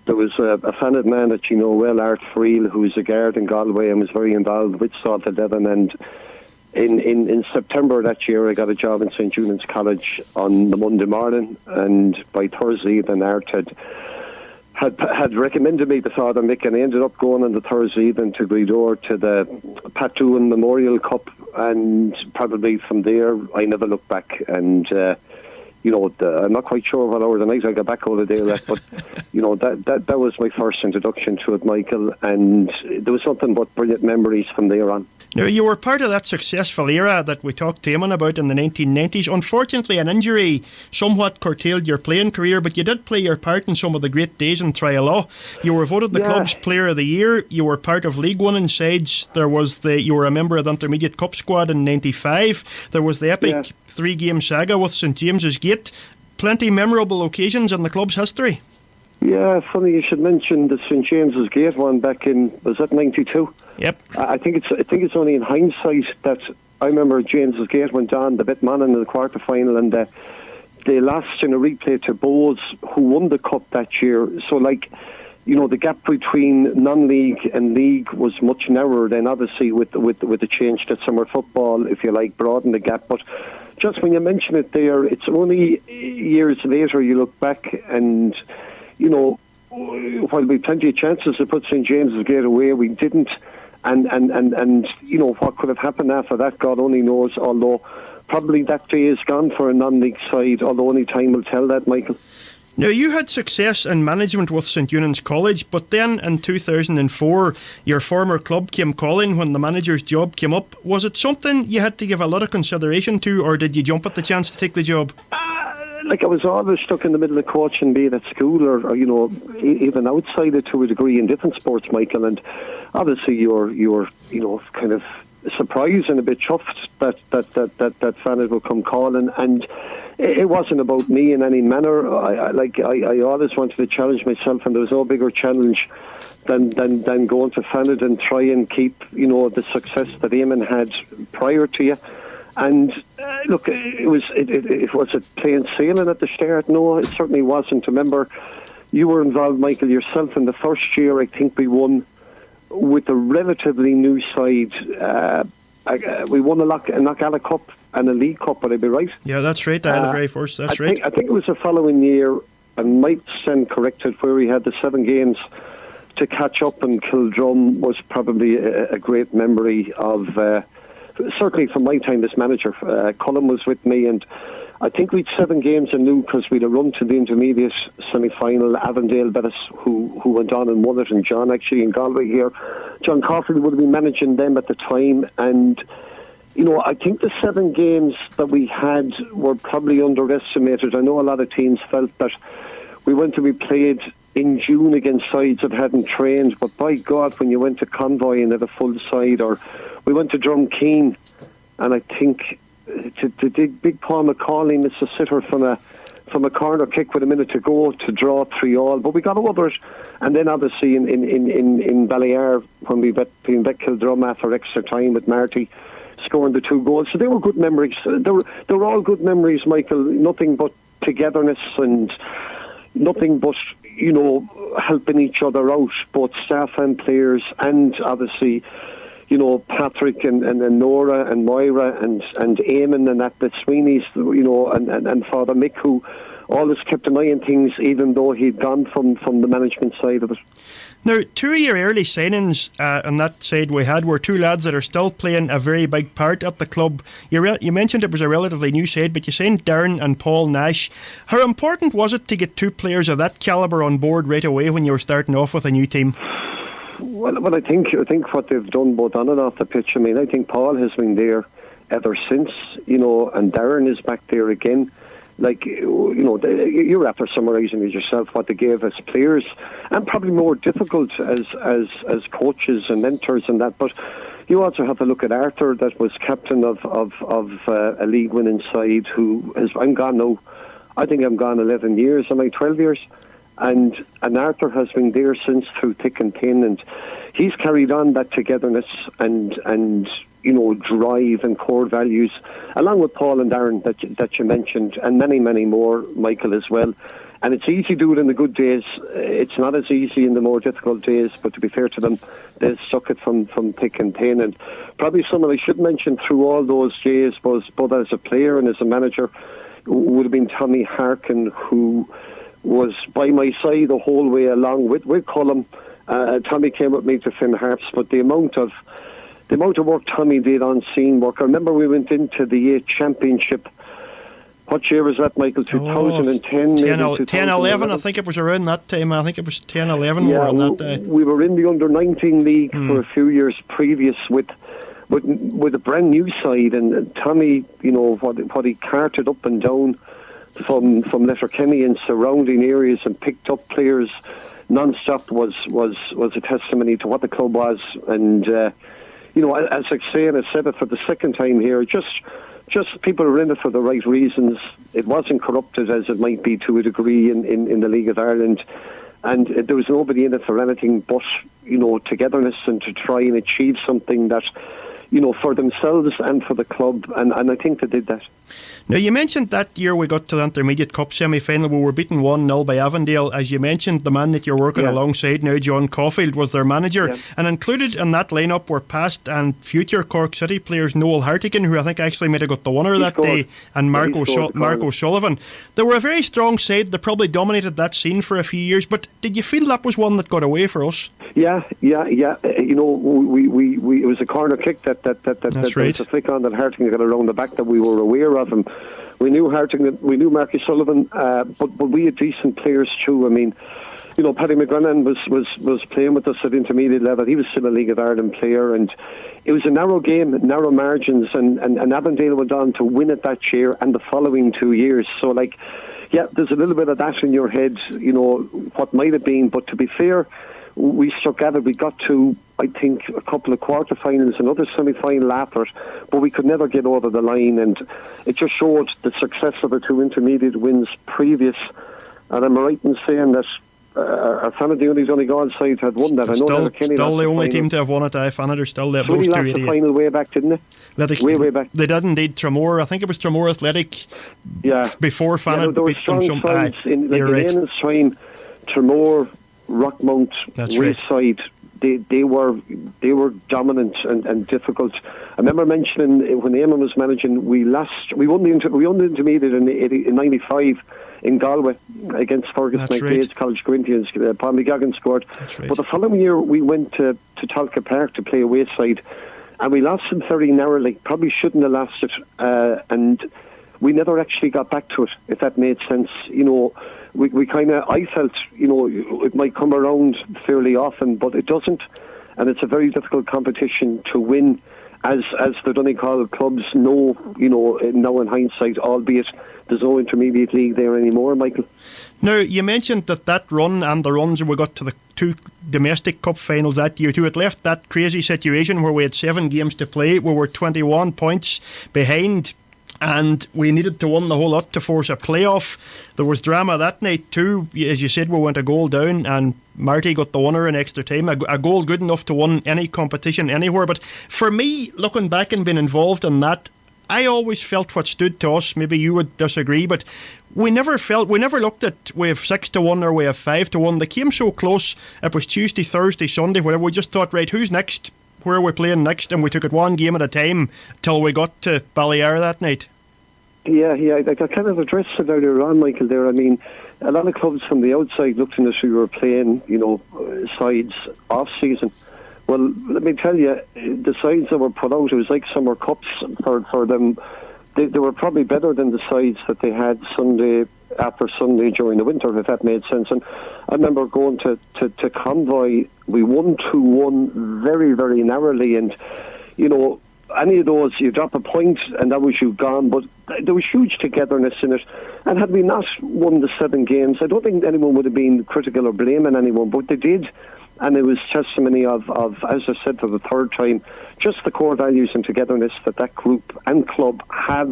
There was a Fanad man that you know well, Art Friel, who was a guard in Galway and was very involved with Salton Devon. And in September that year, I got a job in St. Junan's College on the Monday morning, and by Thursday evening, Art had recommended me to Father Mick, and I ended up going on the Thursday evening to Gweedore to the Patuan Memorial Cup, and probably from there, I never looked back. And I'm not quite sure what hour of the night I got back out of there at, but that was my first introduction to it, Michael, and there was something but brilliant memories from there on. Now, you were part of that successful era that we talked to Eamon about in the 1990s. Unfortunately, an injury somewhat curtailed your playing career, but you did play your part in some of the great days in Trialaw. You were voted the club's Player of the Year. You were part of League One sides. You were a member of the Intermediate Cup squad in 95. There was the epic three-game saga with St James's Gate. Plenty memorable occasions in the club's history. Yeah, funny you should mention the St James's Gate one back in, was that 92? Yep. I think it's only in hindsight that I remember James's Gate went on the bit man in the quarter final, and they lost in a replay to Bowes, who won the cup that year. So the gap between non-league and league was much narrower than obviously with the change to summer football, if you like, broadened the gap. But just when you mention it there, it's only years later you look back and, while we had plenty of chances to put St James's Gate away, we didn't. And what could have happened after that, God only knows, although probably that day is gone for a non-league side, although only time will tell that, Michael. Now, you had success in management with St Eunan's College, but then in 2004, your former club came calling when the manager's job came up. Was it something you had to give a lot of consideration to, or did you jump at the chance to take the job? I was always stuck in the middle of coaching, be it at school or even outside it to a degree in different sports, Michael. And obviously, you were kind of surprised and a bit chuffed that Fanad would come calling, and it wasn't about me in any manner. I always wanted to challenge myself, and there was no bigger challenge than going to Fanad and try and keep the success that Eamon had prior to you. And look, it was a plain sailing at the start. No, it certainly wasn't. Remember, you were involved, Michael, yourself in the first year. I think we won with a relatively new side. We won a Knockalla Cup and a League Cup, would I be right? Yeah, that's right. The very first, that's right. I think it was the following year, and might stand corrected, where we had the 7 games to catch up, and Kildrum was probably a great memory of, certainly from my time as manager. Cullen was with me, and I think we'd 7 games in lieu because we'd a run to the intermediate semi-final. Avondale bet us, who went on and won it, and John actually in Galway here. John Caulfield would have been managing them at the time, and I think the 7 games that we had were probably underestimated. I know a lot of teams felt that we went to be played in June against sides that hadn't trained, but by God, when you went to Convoy and had a full side, or we went to Drumkeen, and I think to Big Paul McCauley missed a sitter from a from a corner kick with a minute to go to draw 3-3, but we got over it. And then obviously in Ballyar, when we bet Kildrum after extra time with Marty scoring the 2 goals. So they were good memories. They were all good memories, Michael. Nothing but togetherness and nothing but, helping each other out, both staff and players, and obviously, Patrick and Nora and Moira and Eamon and the Sweeneys, and Father Mick, who always kept an eye on things, even though he'd gone from the management side of it. Now, 2 of your early signings on that side we had were 2 lads that are still playing a very big part at the club. You mentioned it was a relatively new side, but you signed Darren and Paul Nash. How important was it to get 2 players of that calibre on board right away when you were starting off with a new team? Well, I think what they've done both on and off the pitch, I think Paul has been there ever since, and Darren is back there again. You're after summarising it yourself what they gave us players, and probably more difficult as coaches and mentors and that. But you also have to look at Arthur, that was captain of a league winning side, who has, I'm gone now. I think I'm gone 11 years. Am I 12 years? And Arthur has been there since through thick and thin, and he's carried on that togetherness and drive and core values, along with Paul and Darren that you mentioned, and many, many more, Michael, as well. And it's easy to do it in the good days. It's not as easy in the more difficult days, but to be fair to them, they've stuck it from thick and thin. And probably someone I should mention through all those days was, both as a player and as a manager, would have been Tommy Harkin, who was by my side the whole way along with Cullum. Tommy came with me to Finn Harps, but the amount of work Tommy did on scene work. I remember we went into the 8 championship. What year was that, Michael? 2010? 10-11, I think it was around that time. I think it was 10-11 yeah, on that day. We were in the under-19 league for a few years previous with a brand new side, and Tommy, what he carted up and down from Letterkenny and surrounding areas and picked up players non-stop was a testimony to what the club was. And as I say, and I said it for the second time here, just people are in it for the right reasons. It wasn't corrupted as it might be to a degree in the League of Ireland, and there was nobody in it for anything but togetherness and to try and achieve something that for themselves and for the club, and I think they did that. Now, you mentioned that year we got to the Intermediate Cup semi-final. We were beaten 1-0 by Avondale. As you mentioned, the man that you're working alongside now, John Caulfield, was their manager. Yeah. And included in that lineup were past and future Cork City players Noel Hartigan, who I think actually might have got the winner that day, and Mark O'Sullivan. They were a very strong side. They probably dominated that scene for a few years. But did you feel that was one that got away for us? Yeah. We it was a corner kick that That's right. was a flick on that Hartigan got around the back that we were aware of him. We knew Hartigan, we knew Mark O'Sullivan, but we had decent players too. Paddy McGonigle was playing with us at intermediate level. He was still a League of Ireland player, and it was a narrow game, narrow margins, and Avondale went on to win it that year and the following 2 years. So there's a little bit of that in your head, what might have been, but to be fair, we stuck at it. We got to, I think, a couple of quarterfinals, another semi-final after it, but we could never get over the line, and it just showed the success of the 2 intermediate wins previous. And I'm right in saying that our Fanad United Donegal side had won that. Still the only team to have won it. Fanad are still there. So they lost the final way back, didn't they? Way back. They did indeed. Tramore, I think it was Tramore Athletic. Yeah. Before Fanad beat them. There were strong sides in Eamon's time. Tramore, Rockmount, Wayside, they were dominant and difficult. I remember mentioning when Eamon was managing, we won the intermediate in '95 in Galway against Fergus McGrady's College Corinthians. Paul McGogan scored. Right. But the following year we went to Talca Park to play a Wayside, and we lost them very narrowly. Probably shouldn't have lost it, and we never actually got back to it, if that made sense. We kind of, I felt, it might come around fairly often, but it doesn't. And it's a very difficult competition to win, as the Donegal clubs know, now in hindsight, albeit there's no intermediate league there anymore, Michael. Now, you mentioned that run and the runs we got to the 2 domestic cup finals that year too. It left that crazy situation where we had 7 games to play. We were 21 points behind and we needed to win the whole lot to force a playoff. There was drama that night too. As you said, we went a goal down and Marty got the winner in extra time. A goal good enough to win any competition anywhere. But for me, looking back and being involved in that, I always felt what stood to us, maybe you would disagree, but we never looked at we have 6-1 or we have 5-1. They came so close. It was Tuesday, Thursday, Sunday, whatever. We just thought, right, who's next? Where are we playing next? And we took it one game at a time till we got to Ballyer that night. Yeah, I kind of addressed it earlier on, Michael, there. I mean, a lot of clubs from the outside looked at us who were playing, sides off-season. Well, let me tell you, the sides that were put out, it was like summer cups for them. They were probably better than the sides that they had Sunday after Sunday during the winter, if that made sense. And I remember going to Convoy. We won 2-1 very, very narrowly. And, any of those, you drop a point and that was you gone. But there was huge togetherness in it. And had we not won the 7 games, I don't think anyone would have been critical or blaming anyone, but they did. And it was testimony of, as I said for the third time, just the core values and togetherness that group and club had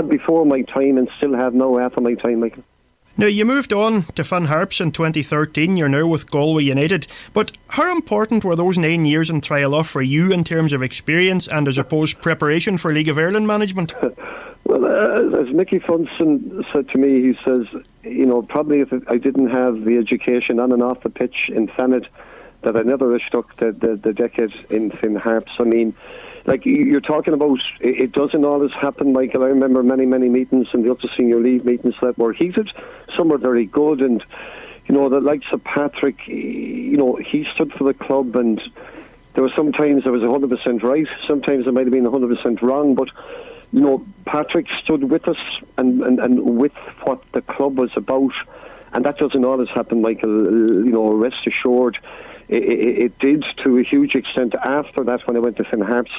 before my time and still have now after my time, Michael. Now, you moved on to Finn Harps in 2013. You're now with Galway United. But how important were those 9 years in Trialoft for you in terms of experience and, as opposed, preparation for League of Ireland management? Well, as Mickey Funson said to me, he says, probably if I didn't have the education on and off the pitch in Fanad, that I never have stuck the decade in Finn Harps. I mean, like you're talking about, it doesn't always happen, Michael. I remember many meetings in the upper senior league meetings that were heated. Some were very good, and the likes of Patrick, he stood for the club, and there were sometimes I was 100% right, sometimes I might have been 100% wrong, but Patrick stood with us and with what the club was about, and that doesn't always happen, Michael. Rest assured, it did to a huge extent after that when I went to Finn Harps,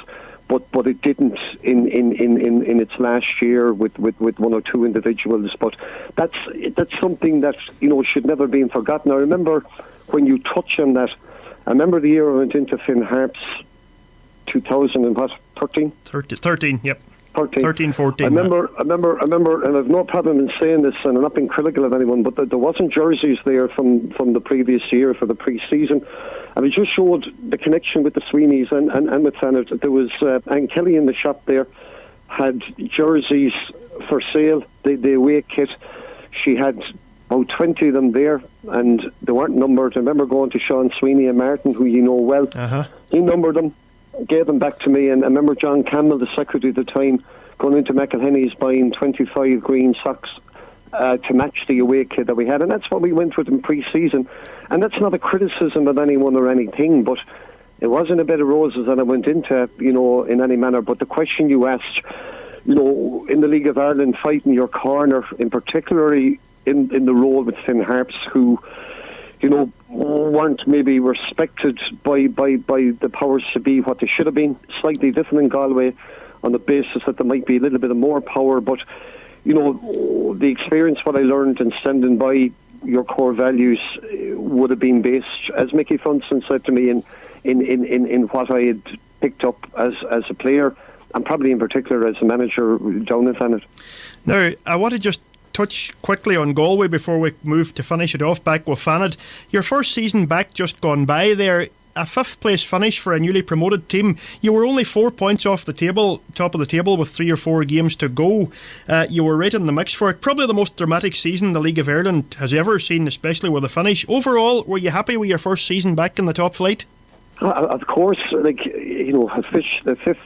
but it didn't in its last year with one or two individuals. But that's something that should never be forgotten. I remember when you touch on that. I remember the year I went into Finn Harps, 2013. 13, yep. 13, 14. I remember, and I've no problem in saying this, and I'm not being critical of anyone, but there wasn't jerseys there from the previous year for the pre-season, and it just showed the connection with the Sweeneys and with Fanad. There was Anne Kelly in the shop there, had jerseys for sale, the away kit. She had about 20 of them there, and they weren't numbered. I remember going to Sean Sweeney and Martin, who you know well. He numbered them, gave them back to me, and I remember John Campbell, the secretary at the time, going into McElhenney's buying 25 green socks to match the away kit that we had, and that's what we went with in pre-season. And that's not a criticism of anyone or anything, but it wasn't a bed of roses that I went into, in any manner. But the question you asked, in the League of Ireland, fighting your corner, in particularly in the role with Finn Harps, who weren't maybe respected by the powers to be what they should have been. Slightly different in Galway on the basis that there might be a little bit of more power, but the experience, what I learned in standing by your core values would have been based, as Mickey Funson said to me, in what I had picked up as a player, and probably in particular as a manager down in Fanad. Now, I want to just touch quickly on Galway before we move to finish it off back with Fanad. Your first season back just gone by there, a 5th place finish for a newly promoted team. You were only 4 points off the table, top of the table, with 3 or 4 games to go. You were right in the mix for it. Probably the most dramatic season the League of Ireland has ever seen, especially with a finish. Overall, were you happy with your first season back in the top flight? Of course, the 5th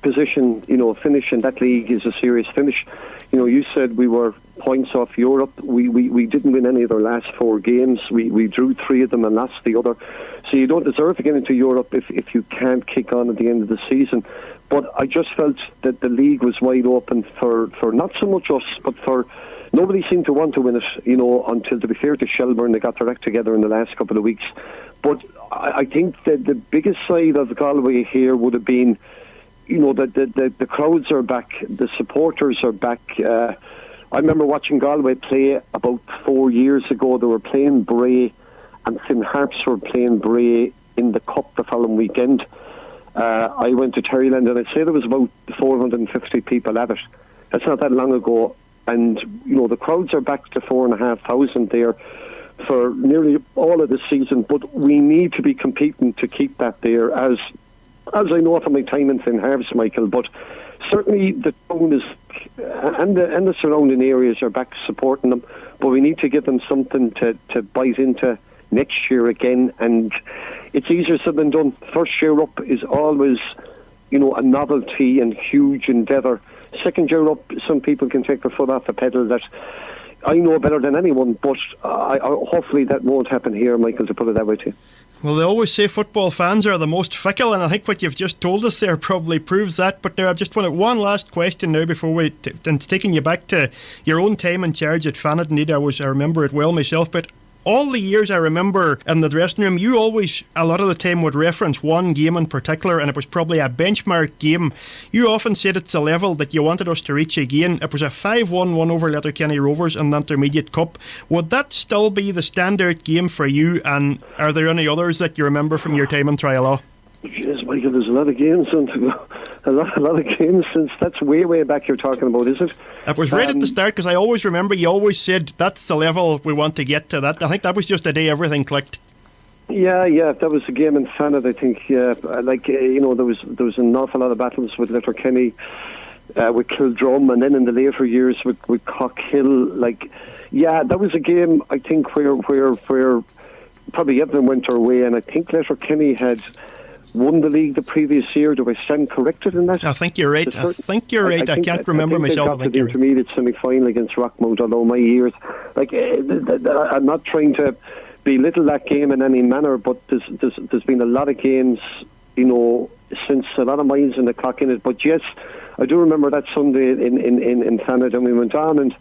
position, finish in that league is a serious finish. You said we were points off Europe. We didn't win any of our last 4 games. We drew 3 of them and lost the other. So you don't deserve to get into Europe if you can't kick on at the end of the season. But I just felt that the league was wide open for not so much us, but for nobody seemed to want to win it, until, to be fair to Shelburne, they got their act together in the last couple of weeks. But I think that the biggest side of Galway here would have been, the crowds are back, the supporters are back. I remember watching Galway play about 4 years ago. They were playing Bray, and Finn Harps were playing Bray in the Cup the following weekend. I went to Terryland, and I'd say there was about 450 people at it. That's not that long ago. And, the crowds are back to 4,500 there for nearly all of the season. But we need to be competing to keep that there, as I know from my time in Finn Harps, Michael. But certainly the town is, and the surrounding areas are back supporting them. But we need to give them something to bite into next year again. And it's easier said than done. First year up is always, a novelty and huge endeavour. Second year up, some people can take their foot off the pedal. That I know better than anyone, but hopefully that won't happen here, Michael, to put it that way to you. Well, they always say football fans are the most fickle, and I think what you've just told us there probably proves that. But now I've just wanted one last question now before and taking you back to your own time in charge at Fanad. Indeed, I remember it well myself, but all the years I remember in the dressing room, you always, a lot of the time, would reference one game in particular, and it was probably a benchmark game. You often said it's a level that you wanted us to reach again. It was a 5-1 win over Letterkenny Rovers in the Intermediate Cup. Would that still be the standard game for you, and are there any others that you remember from your time in Trial? Yes, Michael, there's a lot of games, a lot of games since. That's way back you're talking about, is it? It was right at the start, because I always remember you always said that's the level we want to get to. That I think that was just the day everything clicked. Yeah, that was a game in Fanad. I think, there was an awful lot of battles with Letterkenny, with Kildrum, and then in the later years with Cockhill. That was a game I think where probably everyone went our way, and I think Letterkenny had won the league the previous year. Do I stand corrected in that? I think you're right. I can't remember myself. I think the intermediate semi-final against Rockmount, although my years, I'm not trying to belittle that game in any manner, but there's been a lot of games, since a lot of miles in the clock in it. But yes, I do remember that Sunday in Fanad, and we went on, and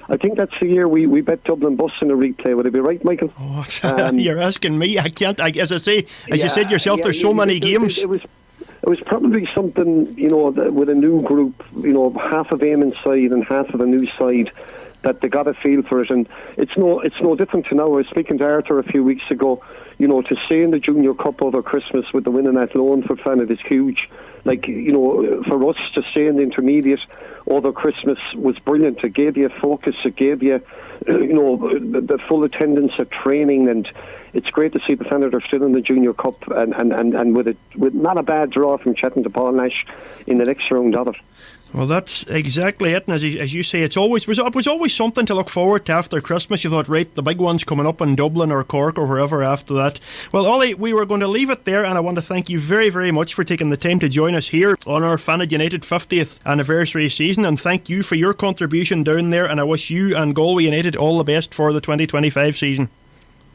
I think that's the year we bet Dublin Bus in a replay. Would I be right, Michael? You're asking me. I can't. As you said yourself, there's so many games. It was probably something, with a new group, half of Eamon's side and half of a new side, that they got a feel for it. And it's no different to now. I was speaking to Arthur a few weeks ago. To stay in the Junior Cup over Christmas with the win in Athlone for Fanad is huge. For us to stay in the intermediate over Christmas was brilliant. It gave you focus. It gave you, the full attendance at training, and it's great to see the Fanad are still in the Junior Cup and with not a bad draw from chatting to Paul Nash in the next round of it. Well, that's exactly it, and as you say, it was always something to look forward to after Christmas. You thought, right, the big one's coming up in Dublin or Cork or wherever after that. Well, Ollie, we were going to leave it there, and I want to thank you very, very much for taking the time to join us here on our Fanad United 50th anniversary season, and thank you for your contribution down there, and I wish you and Galway United all the best for the 2025 season.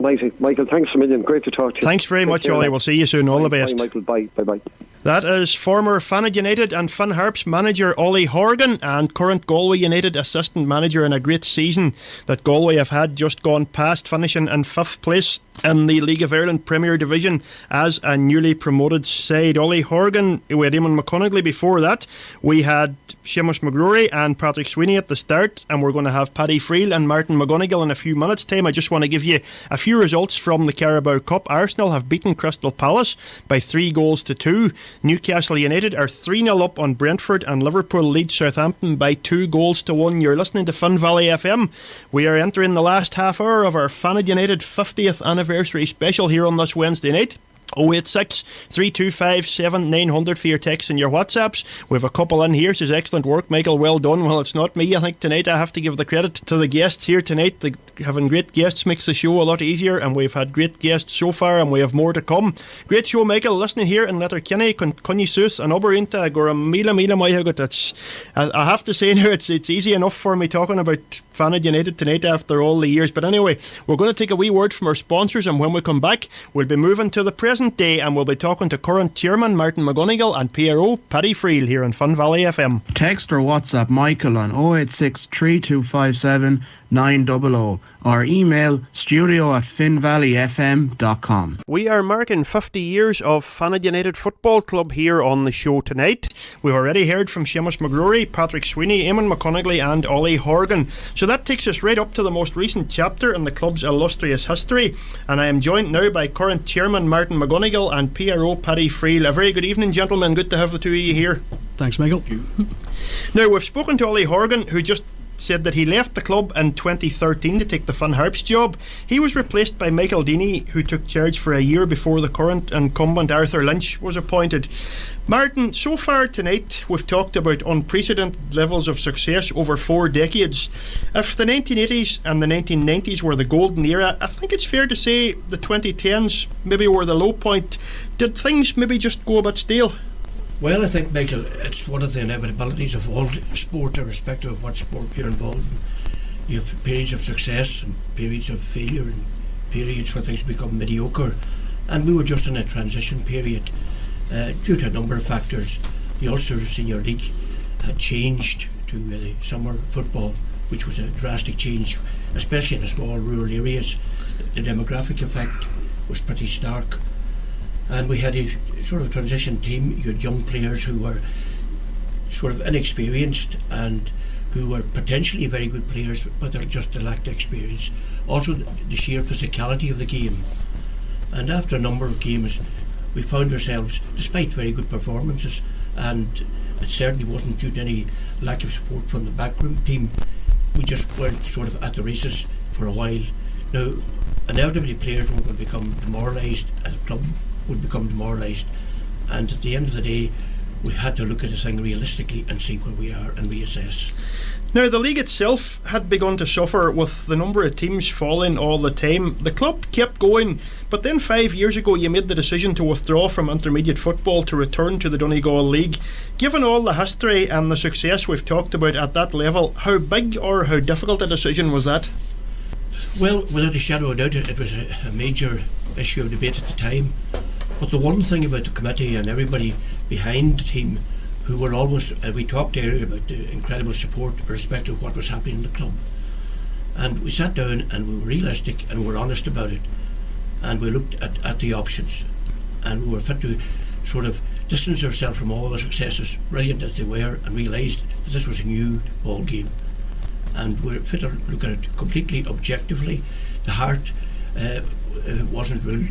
Michael, thanks a million. Great to talk to you. Thanks very much, Ollie. We'll see you soon. All the best. Bye, Michael. Bye. That is former Fanad United and Finn Harps manager Ollie Horgan and current Galway United assistant manager in a great season that Galway have had, just gone past, finishing in 5th place in the League of Ireland Premier Division as a newly promoted side. Ollie Horgan, we had Eamon McConigley before that. We had Seamus McGrory and Patrick Sweeney at the start, and we're going to have Paddy Friel and Martin McGonigle in a few minutes' time. I just want to give you a few results from the Carabao Cup. Arsenal have beaten Crystal Palace by 3-2. Newcastle United are 3-0 up on Brentford, and Liverpool lead Southampton by 2-1. You're listening to Fun Valley FM. We are entering the last half hour of our Fanad United 50th anniversary special here on this Wednesday night. 086 325 7900 for your texts and your WhatsApps. We have a couple in here. Says, excellent work, Michael, well done. Well, it's not me. I think tonight I have to give the credit to the guests here tonight. Having great guests makes the show a lot easier, and we've had great guests so far, and we have more to come. Great show, Michael. Listening here in Letterkenny, Conny Sus and Oberynta, Gora Mila Maihagut. I have to say now, it's easy enough for me talking about Fanad United tonight after all the years. But anyway, we're going to take a wee word from our sponsors, and when we come back, we'll be moving to the present day, and we'll be talking to current chairman Martin McGonigle and PRO Paddy Friel here on Fun Valley FM. Text or WhatsApp Michael on 086 3257 900 or email studio@finvalleyfm.com. We are marking 50 years of Fanad United Football Club here on the show tonight. We've already heard from Seamus McGrory, Patrick Sweeney, Eamon McConigley and Ollie Horgan. So that takes us right up to the most recent chapter in the club's illustrious history. And I am joined now by current chairman Martin McGonigle and PRO Paddy Friel. A very good evening, gentlemen. Good to have the two of you here. Thanks, Michael. Now, we've spoken to Ollie Horgan, who just said that he left the club in 2013 to take the Finn Harps job. He was replaced by Michael Deeney, who took charge for a year before the current incumbent Arthur Lynch was appointed. Martin, so far tonight we've talked about unprecedented levels of success over 4 decades. If the 1980s and the 1990s were the golden era, I think it's fair to say the 2010s maybe were the low point. Did things maybe just go a bit stale? Well, I think, Michael, it's one of the inevitabilities of all sport, irrespective of what sport you're involved in. You have periods of success and periods of failure and periods where things become mediocre. And we were just in a transition period due to a number of factors. The Ulster Senior League had changed to the summer football, which was a drastic change, especially in the small rural areas. The demographic effect was pretty stark. And we had a sort of transition team. You had young players who were sort of inexperienced and who were potentially very good players, but they lacked experience. Also, the sheer physicality of the game. And after a number of games, we found ourselves, despite very good performances, and it certainly wasn't due to any lack of support from the backroom team, we just weren't sort of at the races for a while. Now, inevitably players were going to become demoralised and the club would become demoralised, and at the end of the day we had to look at the thing realistically and see where we are and reassess. Now, the league itself had begun to suffer with the number of teams falling all the time. The club kept going, but then 5 years ago you made the decision to withdraw from intermediate football to return to the Donegal League. Given all the history and the success we've talked about at that level, how big or how difficult a decision was that? Well, without a shadow of doubt, it was a major issue of debate at the time. But the one thing about the committee and everybody behind the team, who were always, we talked earlier about the incredible support irrespective of what was happening in the club. And we sat down and we were realistic and we were honest about it. And we looked at the options. And we were fit to sort of distance ourselves from all the successes, brilliant as they were, and realised that this was a new ball game. And we're fit to look at it completely objectively. The heart wasn't ruled.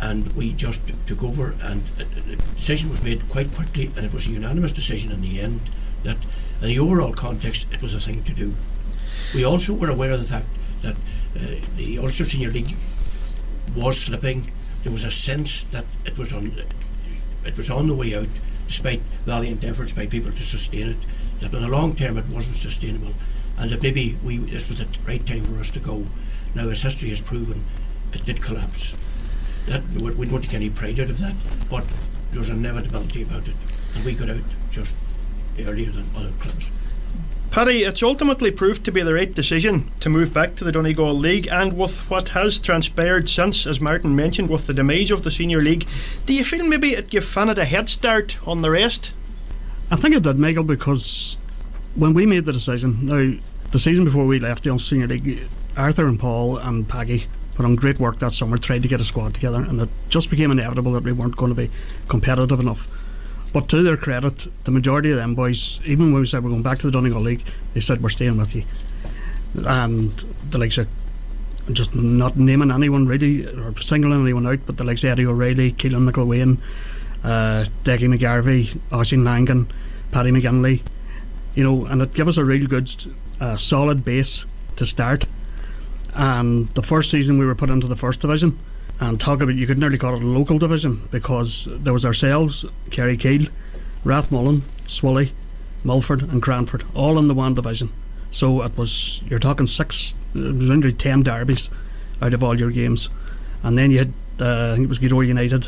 And we just took over, and the decision was made quite quickly, and it was a unanimous decision in the end that in the overall context it was a thing to do. We also were aware of the fact that the Ulster Senior League was slipping. There was a sense that it was on the way out, despite valiant efforts by people to sustain it, that in the long term it wasn't sustainable, and that maybe this was the right time for us to go. Now, as history has proven, it did collapse. We don't take any pride out of that, but there was an inevitability about it, and we got out just earlier than other clubs. Paddy, it's ultimately proved to be the right decision to move back to the Donegal League, and with what has transpired since, as Martin mentioned, with the demise of the Senior League, do you feel maybe it gave Fanad a head start on the rest? I think it did, Michael, because when we made the decision, now the season before we left the Ulster Senior League, Arthur and Paul and Paddy put on great work that summer, tried to get a squad together, and it just became inevitable that we weren't going to be competitive enough. But to their credit, the majority of them boys, even when we said we're going back to the Donegal League, they said we're staying with you. And the likes of, just not naming anyone really or singling anyone out, but the likes of Eddie O'Reilly, Keelan McElwain, Decky McGarvey, Oisin Langan, Paddy McGinley, and it gave us a real good solid base to start. And the first season we were put into the first division, and talk about, you could nearly call it a local division, because there was ourselves, Kerrykeel, Rathmullen, Swilly, Mulford and Cranford, all in the one division. So it was, you're talking 10 derbies out of all your games. And then you had I think it was Gidor United,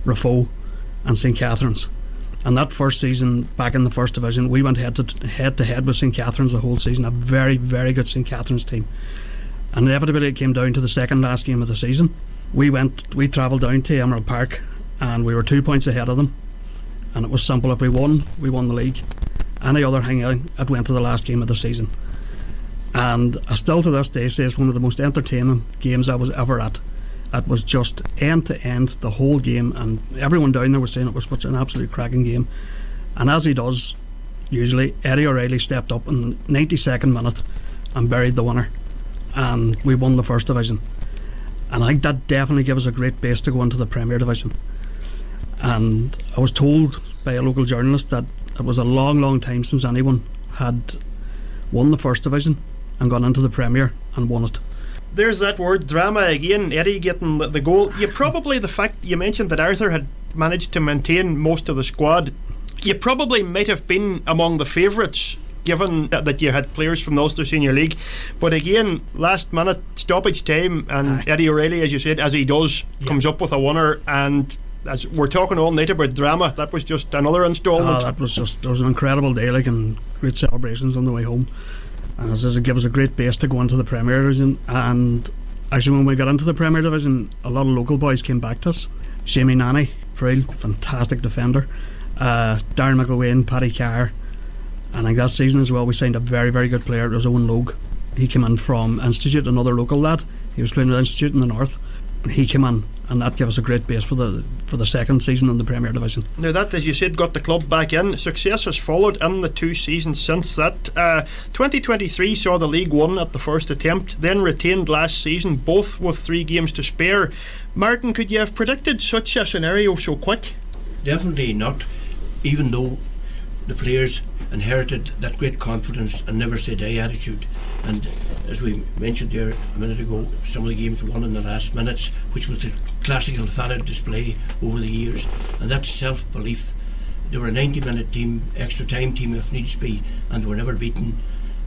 Rafo and St Catherine's. And that first season, back in the first division, we went head to head with St Catherine's the whole season. A very, very good St Catherine's team. And inevitably it came down to the second last game of the season. We travelled down to Emerald Park, and we were 2 points ahead of them. And it was simple: if we won the league. Any other hang-out, it went to the last game of the season. And I still to this day say it's one of the most entertaining games I was ever at. It was just end to end, the whole game, and everyone down there was saying it was such an absolute cracking game. And as he does, usually, Eddie O'Reilly stepped up in the 92nd minute and buried the winner. And we won the First Division. And I think that definitely gave us a great base to go into the Premier Division. And I was told by a local journalist that it was a long, long time since anyone had won the First Division and gone into the Premier and won it. There's that word drama again, Eddie getting the goal. You probably, the fact you mentioned that Arthur had managed to maintain most of the squad, you probably might have been among the favourites given that you had players from the Ulster Senior League. But again, last minute stoppage time, and Eddie O'Reilly, as you said, as he does, comes up with a winner. And as we're talking all night about drama, that was just another instalment. It was an incredible day, like, and great celebrations on the way home. And as I said, it gave us a great base to go into the Premier Division. And actually, when we got into the Premier Division, a lot of local boys came back to us. Shamey Nanny, Friel, fantastic defender. Darren McElwain, Paddy Carr. And I think that season as well, we signed a very, very good player. It was Owen Logue. He came in from Institute, another local lad. He was playing with Institute in the north. And he came in, and that gave us a great base for the second season in the Premier Division. Now that, as you said, got the club back in. Success has followed in the 2 seasons since that. 2023 saw the League 1 at the first attempt, then retained last season, both with 3 games to spare. Martin, could you have predicted such a scenario so quick? Definitely not, even though the players inherited that great confidence and never say die attitude. And as we mentioned there a minute ago, some of the games won in the last minutes, which was the classical Fanad display over the years. And that self-belief. They were a 90-minute team, extra time team if needs be, and they were never beaten.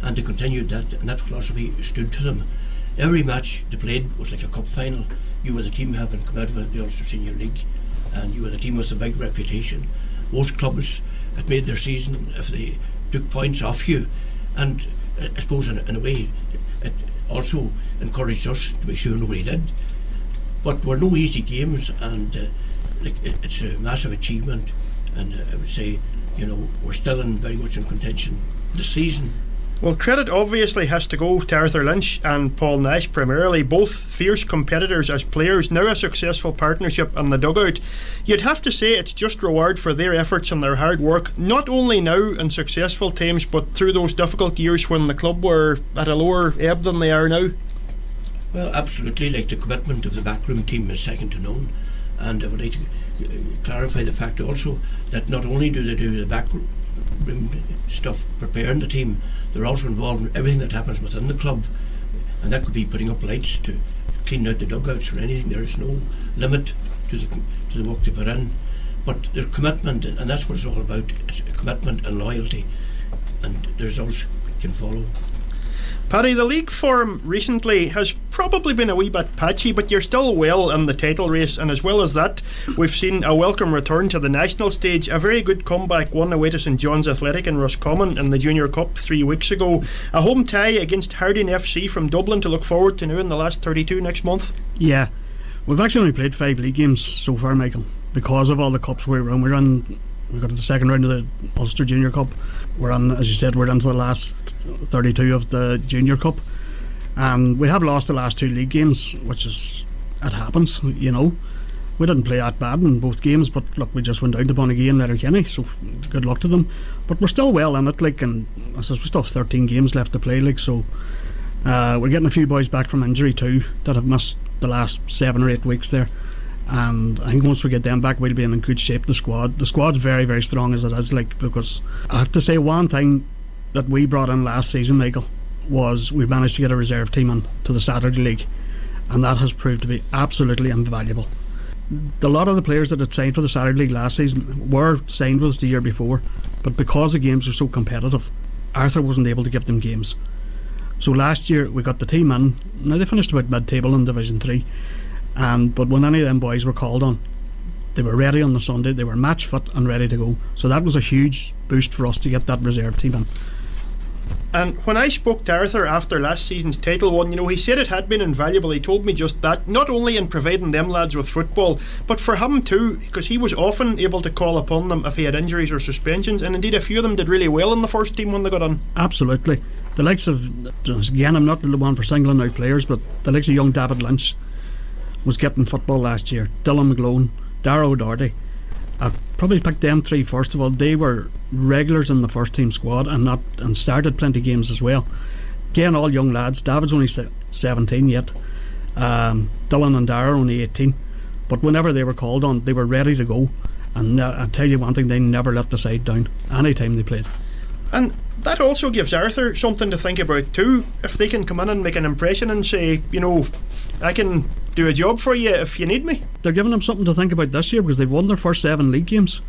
And they continued that, and that philosophy stood to them. Every match they played was like a cup final. You were the team having come out of the Ulster Senior League, and you were the team with a big reputation. Most clubs had made their season if they took points off you, and I suppose in a way it also encouraged us to make sure nobody did. But were no easy games, and it's a massive achievement, and I would say, we're still very much in contention this season. Well, credit obviously has to go to Arthur Lynch and Paul Nash primarily, both fierce competitors as players, now a successful partnership in the dugout. You'd have to say it's just reward for their efforts and their hard work, not only now in successful times, but through those difficult years when the club were at a lower ebb than they are now. Well, absolutely. Like, the commitment of the backroom team is second to none, and I would like to clarify the fact also that not only do they do the backroom stuff, preparing the team, they're also involved in everything that happens within the club, and that could be putting up lights to clean out the dugouts or anything. There is no limit to the work they put in, but their commitment, and that's what it's all about. It's commitment and loyalty, and the results can follow. Paddy, the league form recently has probably been a wee bit patchy, but you're still well in the title race, and as well as that, we've seen a welcome return to the national stage, a very good comeback won away to St John's Athletic in Roscommon in the Junior Cup 3 weeks ago, a home tie against Harding FC from Dublin to look forward to now in the last 32 next month. Yeah, we've actually only played 5 league games so far, Michael, because of all the cups we were in. We got to the second round of the Ulster Junior Cup. We're on, as you said, we're into the last 32 of the Junior Cup, and we have lost the last 2 league games, which is, it happens. We didn't play that bad in both games, but look, we just went down to Bonaghy and Letterkenny, so good luck to them. But we're still well in it, like, and I suppose we still have 13 games left to play, like, so we're getting a few boys back from injury too that have missed the last 7 or 8 weeks there. And I think once we get them back, we'll be in good shape. The squad's very, very strong as it is, like, because I have to say one thing that we brought in last season, Michael, was we managed to get a reserve team in to the Saturday League, and that has proved to be absolutely invaluable. A lot of the players that had signed for the Saturday League last season were signed with us the year before, but because the games are so competitive, Arthur wasn't able to give them games. So last year we got the team in. Now they finished about mid-table in Division 3, but when any of them boys were called on, they were ready on the Sunday. They were match fit and ready to go. So that was a huge boost for us to get that reserve team in. And when I spoke to Arthur after last season's title win, he said it had been invaluable. He told me just that, not only in providing them lads with football, but for him too, because he was often able to call upon them if he had injuries or suspensions, and indeed a few of them did really well in the first team when they got on. Absolutely. the likes of, again, I'm not the one for singling out players, but the likes of young David Lynch was getting football last year. Dylan McGlone, Darragh O'Doherty. I'd probably pick them three first of all. They were regulars in the first team squad and started plenty of games as well. Again, all young lads. David's only 17 yet. Dylan and Darragh are only 18. But whenever they were called on, they were ready to go. And I'll tell you one thing, they never let the side down any time they played. And that also gives Arthur something to think about too. If they can come in and make an impression and say, you know, I can do a job for you if you need me. They're giving him something to think about this year because they've won their first 7 league games,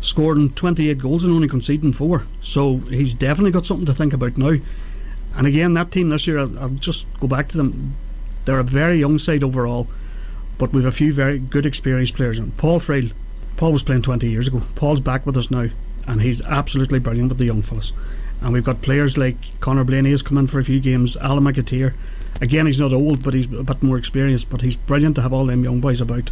scoring 28 goals and only conceding 4. So he's definitely got something to think about now. And again, that team this year, I'll just go back to them. They're a very young side overall, but we've a few very good experienced players. Paul Friel, Paul was playing 20 years ago. Paul's back with us now, and he's absolutely brilliant with the young fellas. And we've got players like Conor Blaney has come in for a few games, Alan McAteer. Again, he's not old, but he's a bit more experienced, but he's brilliant to have all them young boys about.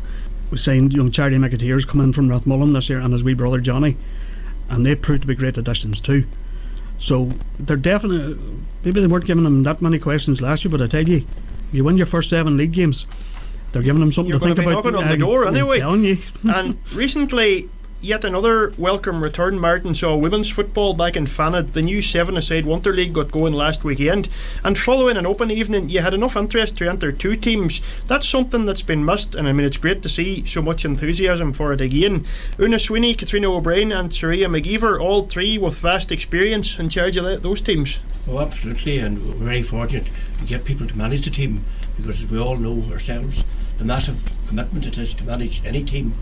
We signed young Charlie McAteer's come in from Rathmullen this year, and his wee brother Johnny, and they proved to be great additions too. So they're definitely, maybe they weren't giving them that many questions last year, but I tell you, you win your first 7 league games, they're giving them something You're to think about. You're going to be knocking on the door anyway. I'm telling you. And recently, yet another welcome return, Martin, saw women's football back in Fanad. The new 7-a-side Winter League got going last weekend, and following an open evening you had enough interest to enter 2 teams. That's something that's been missed, and I mean it's great to see so much enthusiasm for it again. Una Sweeney, Katrina O'Brien and Saria McGeever, all 3 with vast experience in charge of those teams. Oh, absolutely, and we're very fortunate to get people to manage the team, because as we all know ourselves, the massive commitment it is to manage any team,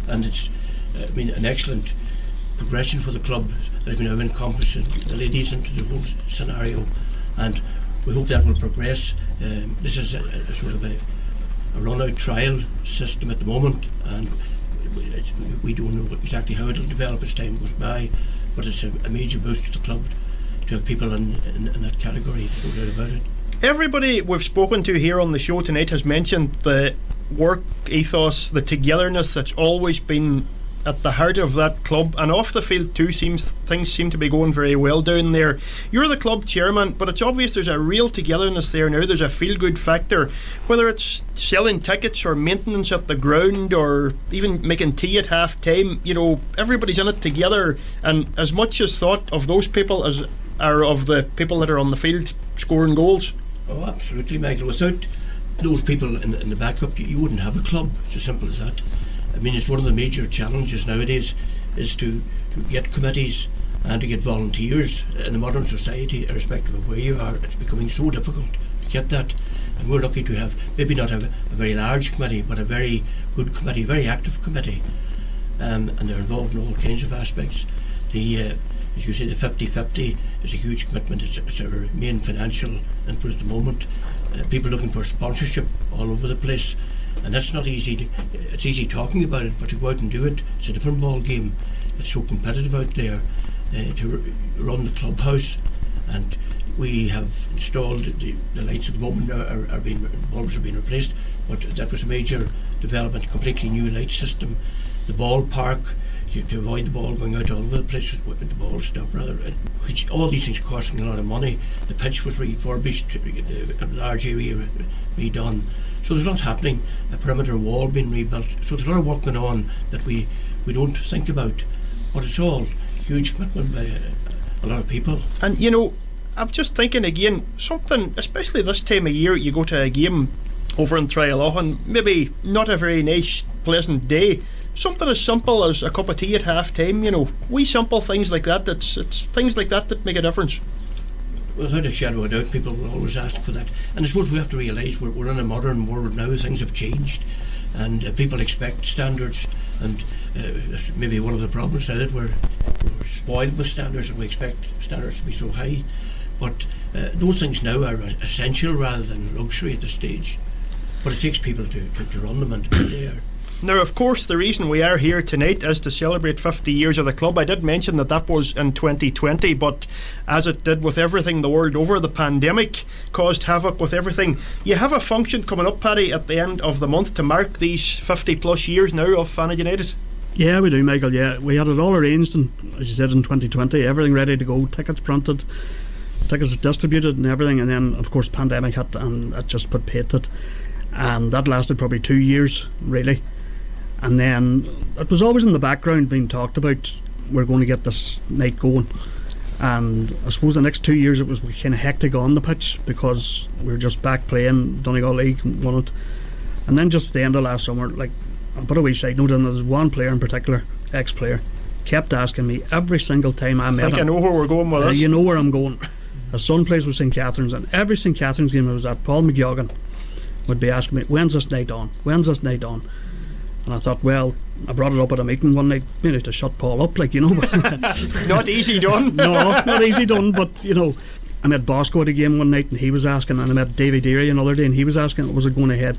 and it's an excellent progression for the club that we're now encompassing the ladies into the whole scenario, and we hope that will progress. This is a sort of a run-out trial system at the moment, and we don't know exactly how it will develop as time goes by, but it's a major boost to the club to have people in that category, there's no doubt about it. Everybody we've spoken to here on the show tonight has mentioned the work ethos, the togetherness that's always been at the heart of that club, and off the field too things seem to be going very well down there. You're the club chairman, but it's obvious there's a real togetherness there now. There's a feel good factor, whether it's selling tickets or maintenance at the ground or even making tea at half time. You know, everybody's in it together, and as much as thought of those people as are of the people that are on the field scoring goals. Oh, absolutely, Michael. Without those people in the backup, you wouldn't have a club. It's as simple as that. I mean, it's one of the major challenges nowadays is to get committees and to get volunteers in the modern society, irrespective of where you are. It's becoming so difficult to get that, and we're lucky to have maybe not a very large committee, but a very good committee, very active committee, and they're involved in all kinds of aspects. As you say, the 50-50 is a huge commitment. It's our main financial input at the moment. People looking for sponsorship all over the place, and that's not easy. It's easy talking about it, but to go out and do it, it's a different ball game. It's so competitive out there. To run the clubhouse, and we have installed the lights at the moment bulbs are being replaced, but that was a major development, completely new light system. The ballpark, to avoid the ball going out all over the place, the ball stop rather, which all these things costing a lot of money. The pitch was refurbished, a large area redone, so there's a lot happening. A perimeter wall being rebuilt, so there's a lot of work going on that we don't think about, but it's all huge commitment by a lot of people. And you know, I'm just thinking again, something, especially this time of year, you go to a game over in Trialohan, maybe not a very nice, pleasant day. Something as simple as a cup of tea at half time, you know, wee simple things like that. It's things like that make a difference. Without a shadow of doubt, people will always ask for that. And I suppose we have to realise we're in a modern world now. Things have changed, and people expect standards. And that's maybe one of the problems now, that we're spoiled with standards, and we expect standards to be so high. But those things now are essential rather than luxury at this stage. But it takes people to run them and to be there. Now, of course, the reason we are here tonight is to celebrate 50 years of the club. I did mention that was in 2020, but as it did with everything the world over, the pandemic caused havoc with everything. You have a function coming up, Paddy, at the end of the month to mark these 50 plus years now of Fanad United. Yeah, we do, Michael. Yeah, we had it all arranged, and as you said, in 2020, everything ready to go, tickets printed, tickets distributed and everything, and then of course pandemic hit and it just put paid to it, and that lasted probably 2 years really. And then it was always in the background being talked about, we're going to get this night going. And I suppose the next 2 years it was kind of hectic on the pitch because we were just back playing, Donegal League won it. And then just the end of last summer, like, I'll put a wee side note in, there's one player in particular, ex-player, kept asking me every single time I met him. I know where we're going with this. You know where I'm going. His son plays with St Catherine's, and every St Catherine's game I was at, Paul McGonigle would be asking me, when's this night on? When's this night on? And I thought, well, I brought it up at a meeting one night, maybe to shut Paul up, like, you know. Not easy done. No, not easy done, but, you know, I met Bosco at a game one night and he was asking, and I met Davy Deary another day and he was asking, was it going ahead?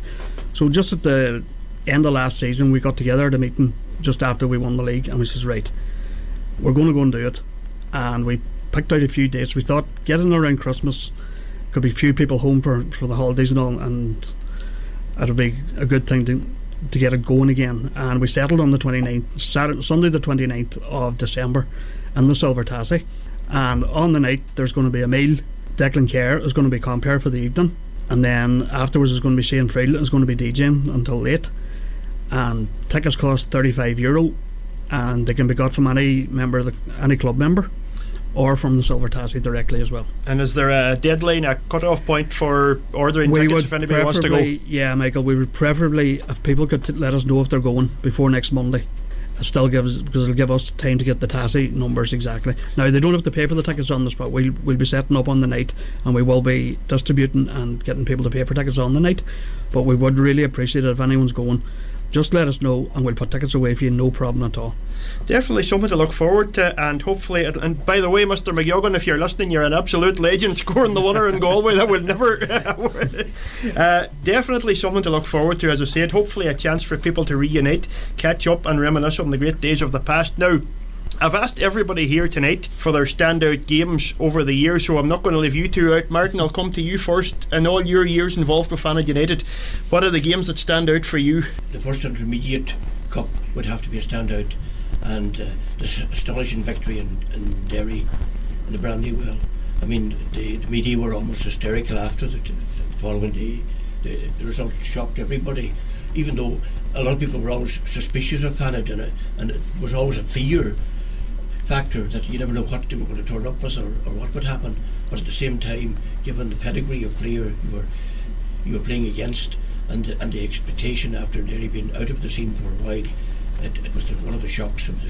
So just at the end of last season, we got together at a meeting just after we won the league, and we says, right, we're going to go and do it. And we picked out a few dates. We thought getting around Christmas, could be few people home for the holidays and all, and it'll be a good thing to get it going again. And we settled on the 29th, Sunday the 29th of December in the Silver Tassie. And on the night there's going to be a meal. Declan Kerr is going to be compere for the evening, and then afterwards is going to be Shane Friel is going to be DJing until late. And tickets cost €35, and they can be got from any member, any club member, or from the Silver Tassie directly as well. And is there a deadline, a cut-off point for ordering tickets if anybody wants to go? Yeah, Michael, we would preferably, if people could let us know if they're going before next Monday. It still gives, because it'll give us time to get the Tassie numbers exactly. Now, they don't have to pay for the tickets on the spot. We'll be setting up on the night, and we will be distributing and getting people to pay for tickets on the night. But we would really appreciate it if anyone's going. Just let us know and we'll put tickets away for you, no problem at all. Definitely something to look forward to, and hopefully, and by the way, Mr. McGonigle, if you're listening, you're an absolute legend, scoring the winner in Galway. That will never definitely something to look forward to, as I said. Hopefully a chance for people to reunite, catch up and reminisce on the great days of the past. Now, I've asked everybody here tonight for their standout games over the years, so I'm not going to leave you two out. Martin, I'll come to you first. In all your years involved with Fanad United, what are the games that stand out for you? The first intermediate cup would have to be a standout, and this astonishing victory in Derry in the Brandy Well. I mean, the media were almost hysterical after the following day. The result shocked everybody, even though a lot of people were always suspicious of Fanad, and it was always a fear factor that you never know what they were going to turn up with or what would happen. But at the same time, given the pedigree of player you were playing against, and the expectation after Derry being out of the scene for a while, it was one of the shocks of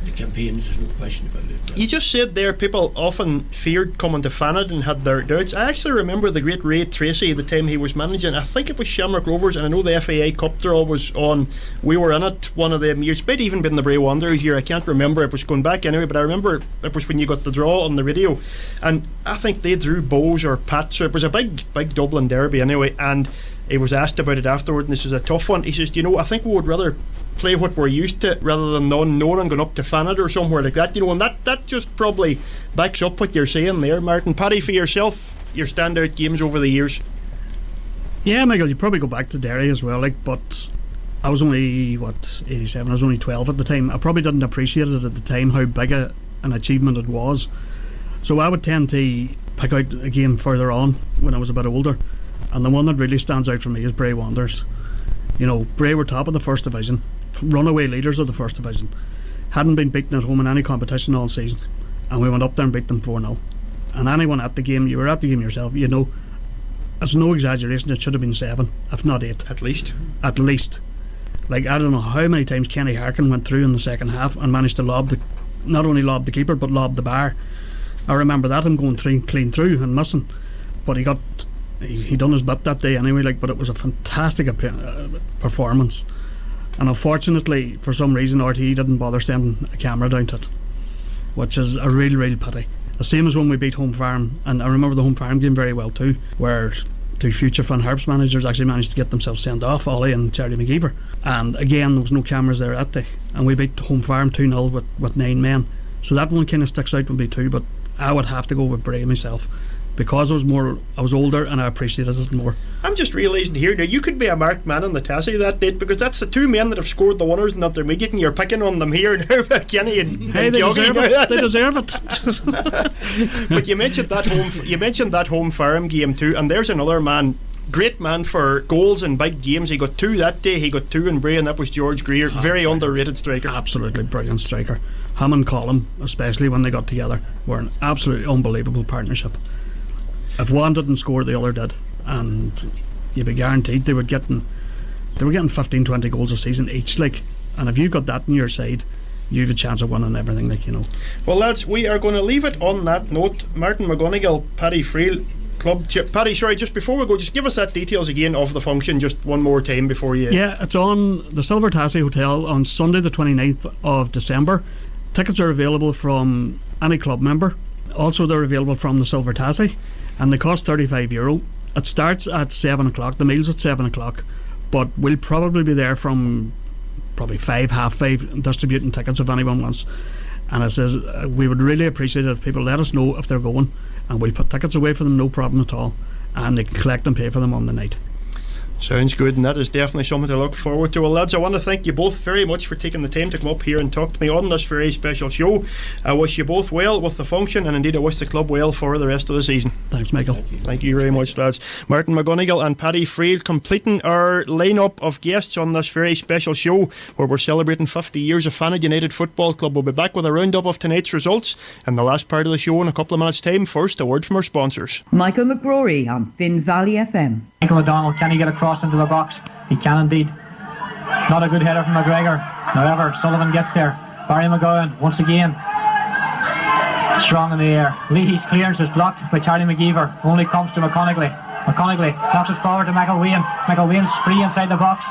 the campaigns, there's no question about it. You just said there people often feared coming to Fanad and had their doubts. I actually remember the great Ray Tracy, the time he was managing, I think it was Shamrock Rovers, and I know the FAI Cup draw was on. We were in it one of them years. It might even been the Bray Wanderers year, I can't remember. It was going back anyway, but I remember it was when you got the draw on the radio, and I think they drew Bows or Pats, so it was a big Dublin derby anyway. And he was asked about it afterward, and this is a tough one. He says, I think we would rather play what we're used to rather than unknown and going up to Fanad or somewhere like that, and that just probably backs up what you're saying there, Martin. Paddy, for yourself, your standout games over the years? Yeah, Michael, you probably go back to Derry as well, but I was only 87, I was only 12 at the time. I probably didn't appreciate it at the time how big an achievement it was, so I would tend to pick out a game further on when I was a bit older, and the one that really stands out for me is Bray Wanderers. Bray were top of the first division, runaway leaders of the first division, hadn't been beaten at home in any competition all season, and we went up there and beat them 4-0. And anyone at the game, you were at the game yourself, it's no exaggeration, it should have been 7, if not 8 at least. Like, I don't know how many times Kenny Harkin went through in the second half and managed to not only lob the keeper but lob the bar. I remember that, him going clean through and missing, but he done his bit that day anyway, but it was a fantastic performance. And unfortunately, for some reason, RTE didn't bother sending a camera down to it, which is a real pity. The same as when we beat Home Farm, and I remember the Home Farm game very well too, where two future Finn Harps managers actually managed to get themselves sent off, Ollie and Charlie McGeever. And again, there was no cameras there that day, and we beat Home Farm 2-0 with 9 men. So that one kind of sticks out with me too, but I would have to go with Bray myself. because I was older and I appreciated it more. I'm just realising here now, you could be a marked man on the Tassie that date, because that's the two men that have scored the winners in the intermediate, and you're picking on them here now, Kenny and Hey, they Giogi. deserve it. They deserve it. But you mentioned that home Farm game too, and there's another man, great man for goals in big games. He got two that day, he got two in Bray, and that was George Greer. Very underrated striker. Absolutely brilliant striker. Him and Colin, especially when they got together, were an absolutely unbelievable partnership. If one didn't score, the other did, and you'd be guaranteed they were getting 15-20 goals a season each, like. And if you got that on your side, you've a chance of winning everything, like, you know. Well, lads, we are going to leave it on that note. Martin McGonigle, Paddy Friel, club chip. Paddy, sorry, just before we go, just give us that details again of the function just one more time before you... Yeah, it's on the Silver Tassie Hotel on Sunday the 29th of December. Tickets are available from any club member. Also, they're available from the Silver Tassie, and they cost €35. It starts at 7 o'clock, the meal's at 7 o'clock, but we'll probably be there from probably 5, half 5, distributing tickets if anyone wants. And it says we would really appreciate it if people let us know if they're going, and we'll put tickets away for them, no problem at all, and they can collect and pay for them on the night. Sounds good, and that is definitely something to look forward to. Well, lads, I want to thank you both very much for taking the time to come up here and talk to me on this very special show. I wish you both well with the function, and indeed I wish the club well for the rest of the season. Thanks, Michael. Thank you very much, lads. Martin McGonigle and Paddy Friel completing our lineup of guests on this very special show where we're celebrating 50 years of Fanad United Football Club. We'll be back with a roundup of tonight's results in the last part of the show in a couple of minutes' time. First, a word from our sponsors. Michael McGrory on Finn Valley FM. Michael O'Donnell, can he get across into the box? He can indeed. Not a good header from McGregor. However, Sullivan gets there. Barry McGowan once again. Strong in the air. Leahy's clearance is blocked by Charlie McGeever. Only comes to McConigley. McConigley knocks it forward to McElwain. McElwain's free inside the box.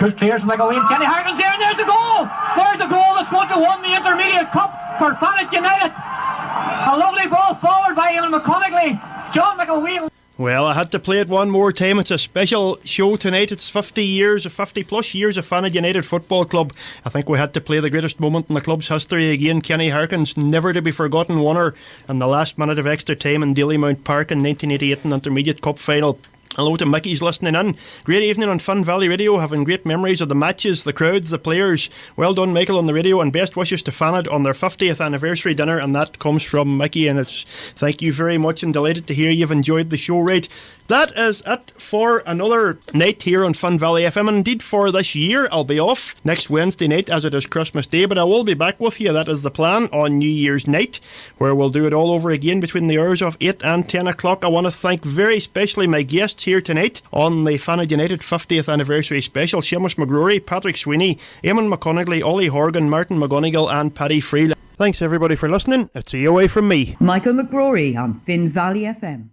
Good clears from McElwain. Kenny Hargan's there, and there's the goal! There's the goal that's going to win the Intermediate Cup for Fanad United. A lovely ball forward by Eamon McConigley. John McElwain. Well, I had to play it one more time. It's a special show tonight. It's 50 plus years of Fanad United Football Club. I think we had to play the greatest moment in the club's history again. Kenny Harkin's never to be forgotten winner in the last minute of extra time in Dalymount Park in 1988 in the Intermediate Cup final. Hello to Mickey's listening in. Great evening on Fun Valley Radio, having great memories of the matches, the crowds, the players. Well done, Michael, on the radio, and best wishes to Fanad on their 50th anniversary dinner, and that comes from Mickey, and it's thank you very much and delighted to hear you've enjoyed the show. Right, that is it for another night here on Fun Valley FM, and indeed for this year. I'll be off next Wednesday night as it is Christmas Day, but I will be back with you, that is the plan, on New Year's night, where we'll do it all over again between the hours of 8 and 10 o'clock. I want to thank very specially my guests here tonight on the Fanad United 50th anniversary special: Seamus McGrory, Patrick Sweeney, Eamon McConigley, Ollie Horgan, Martin McGonigle and Paddy Friel. Thanks everybody for listening. It's a away from me, Michael McGrory on Finn Valley FM.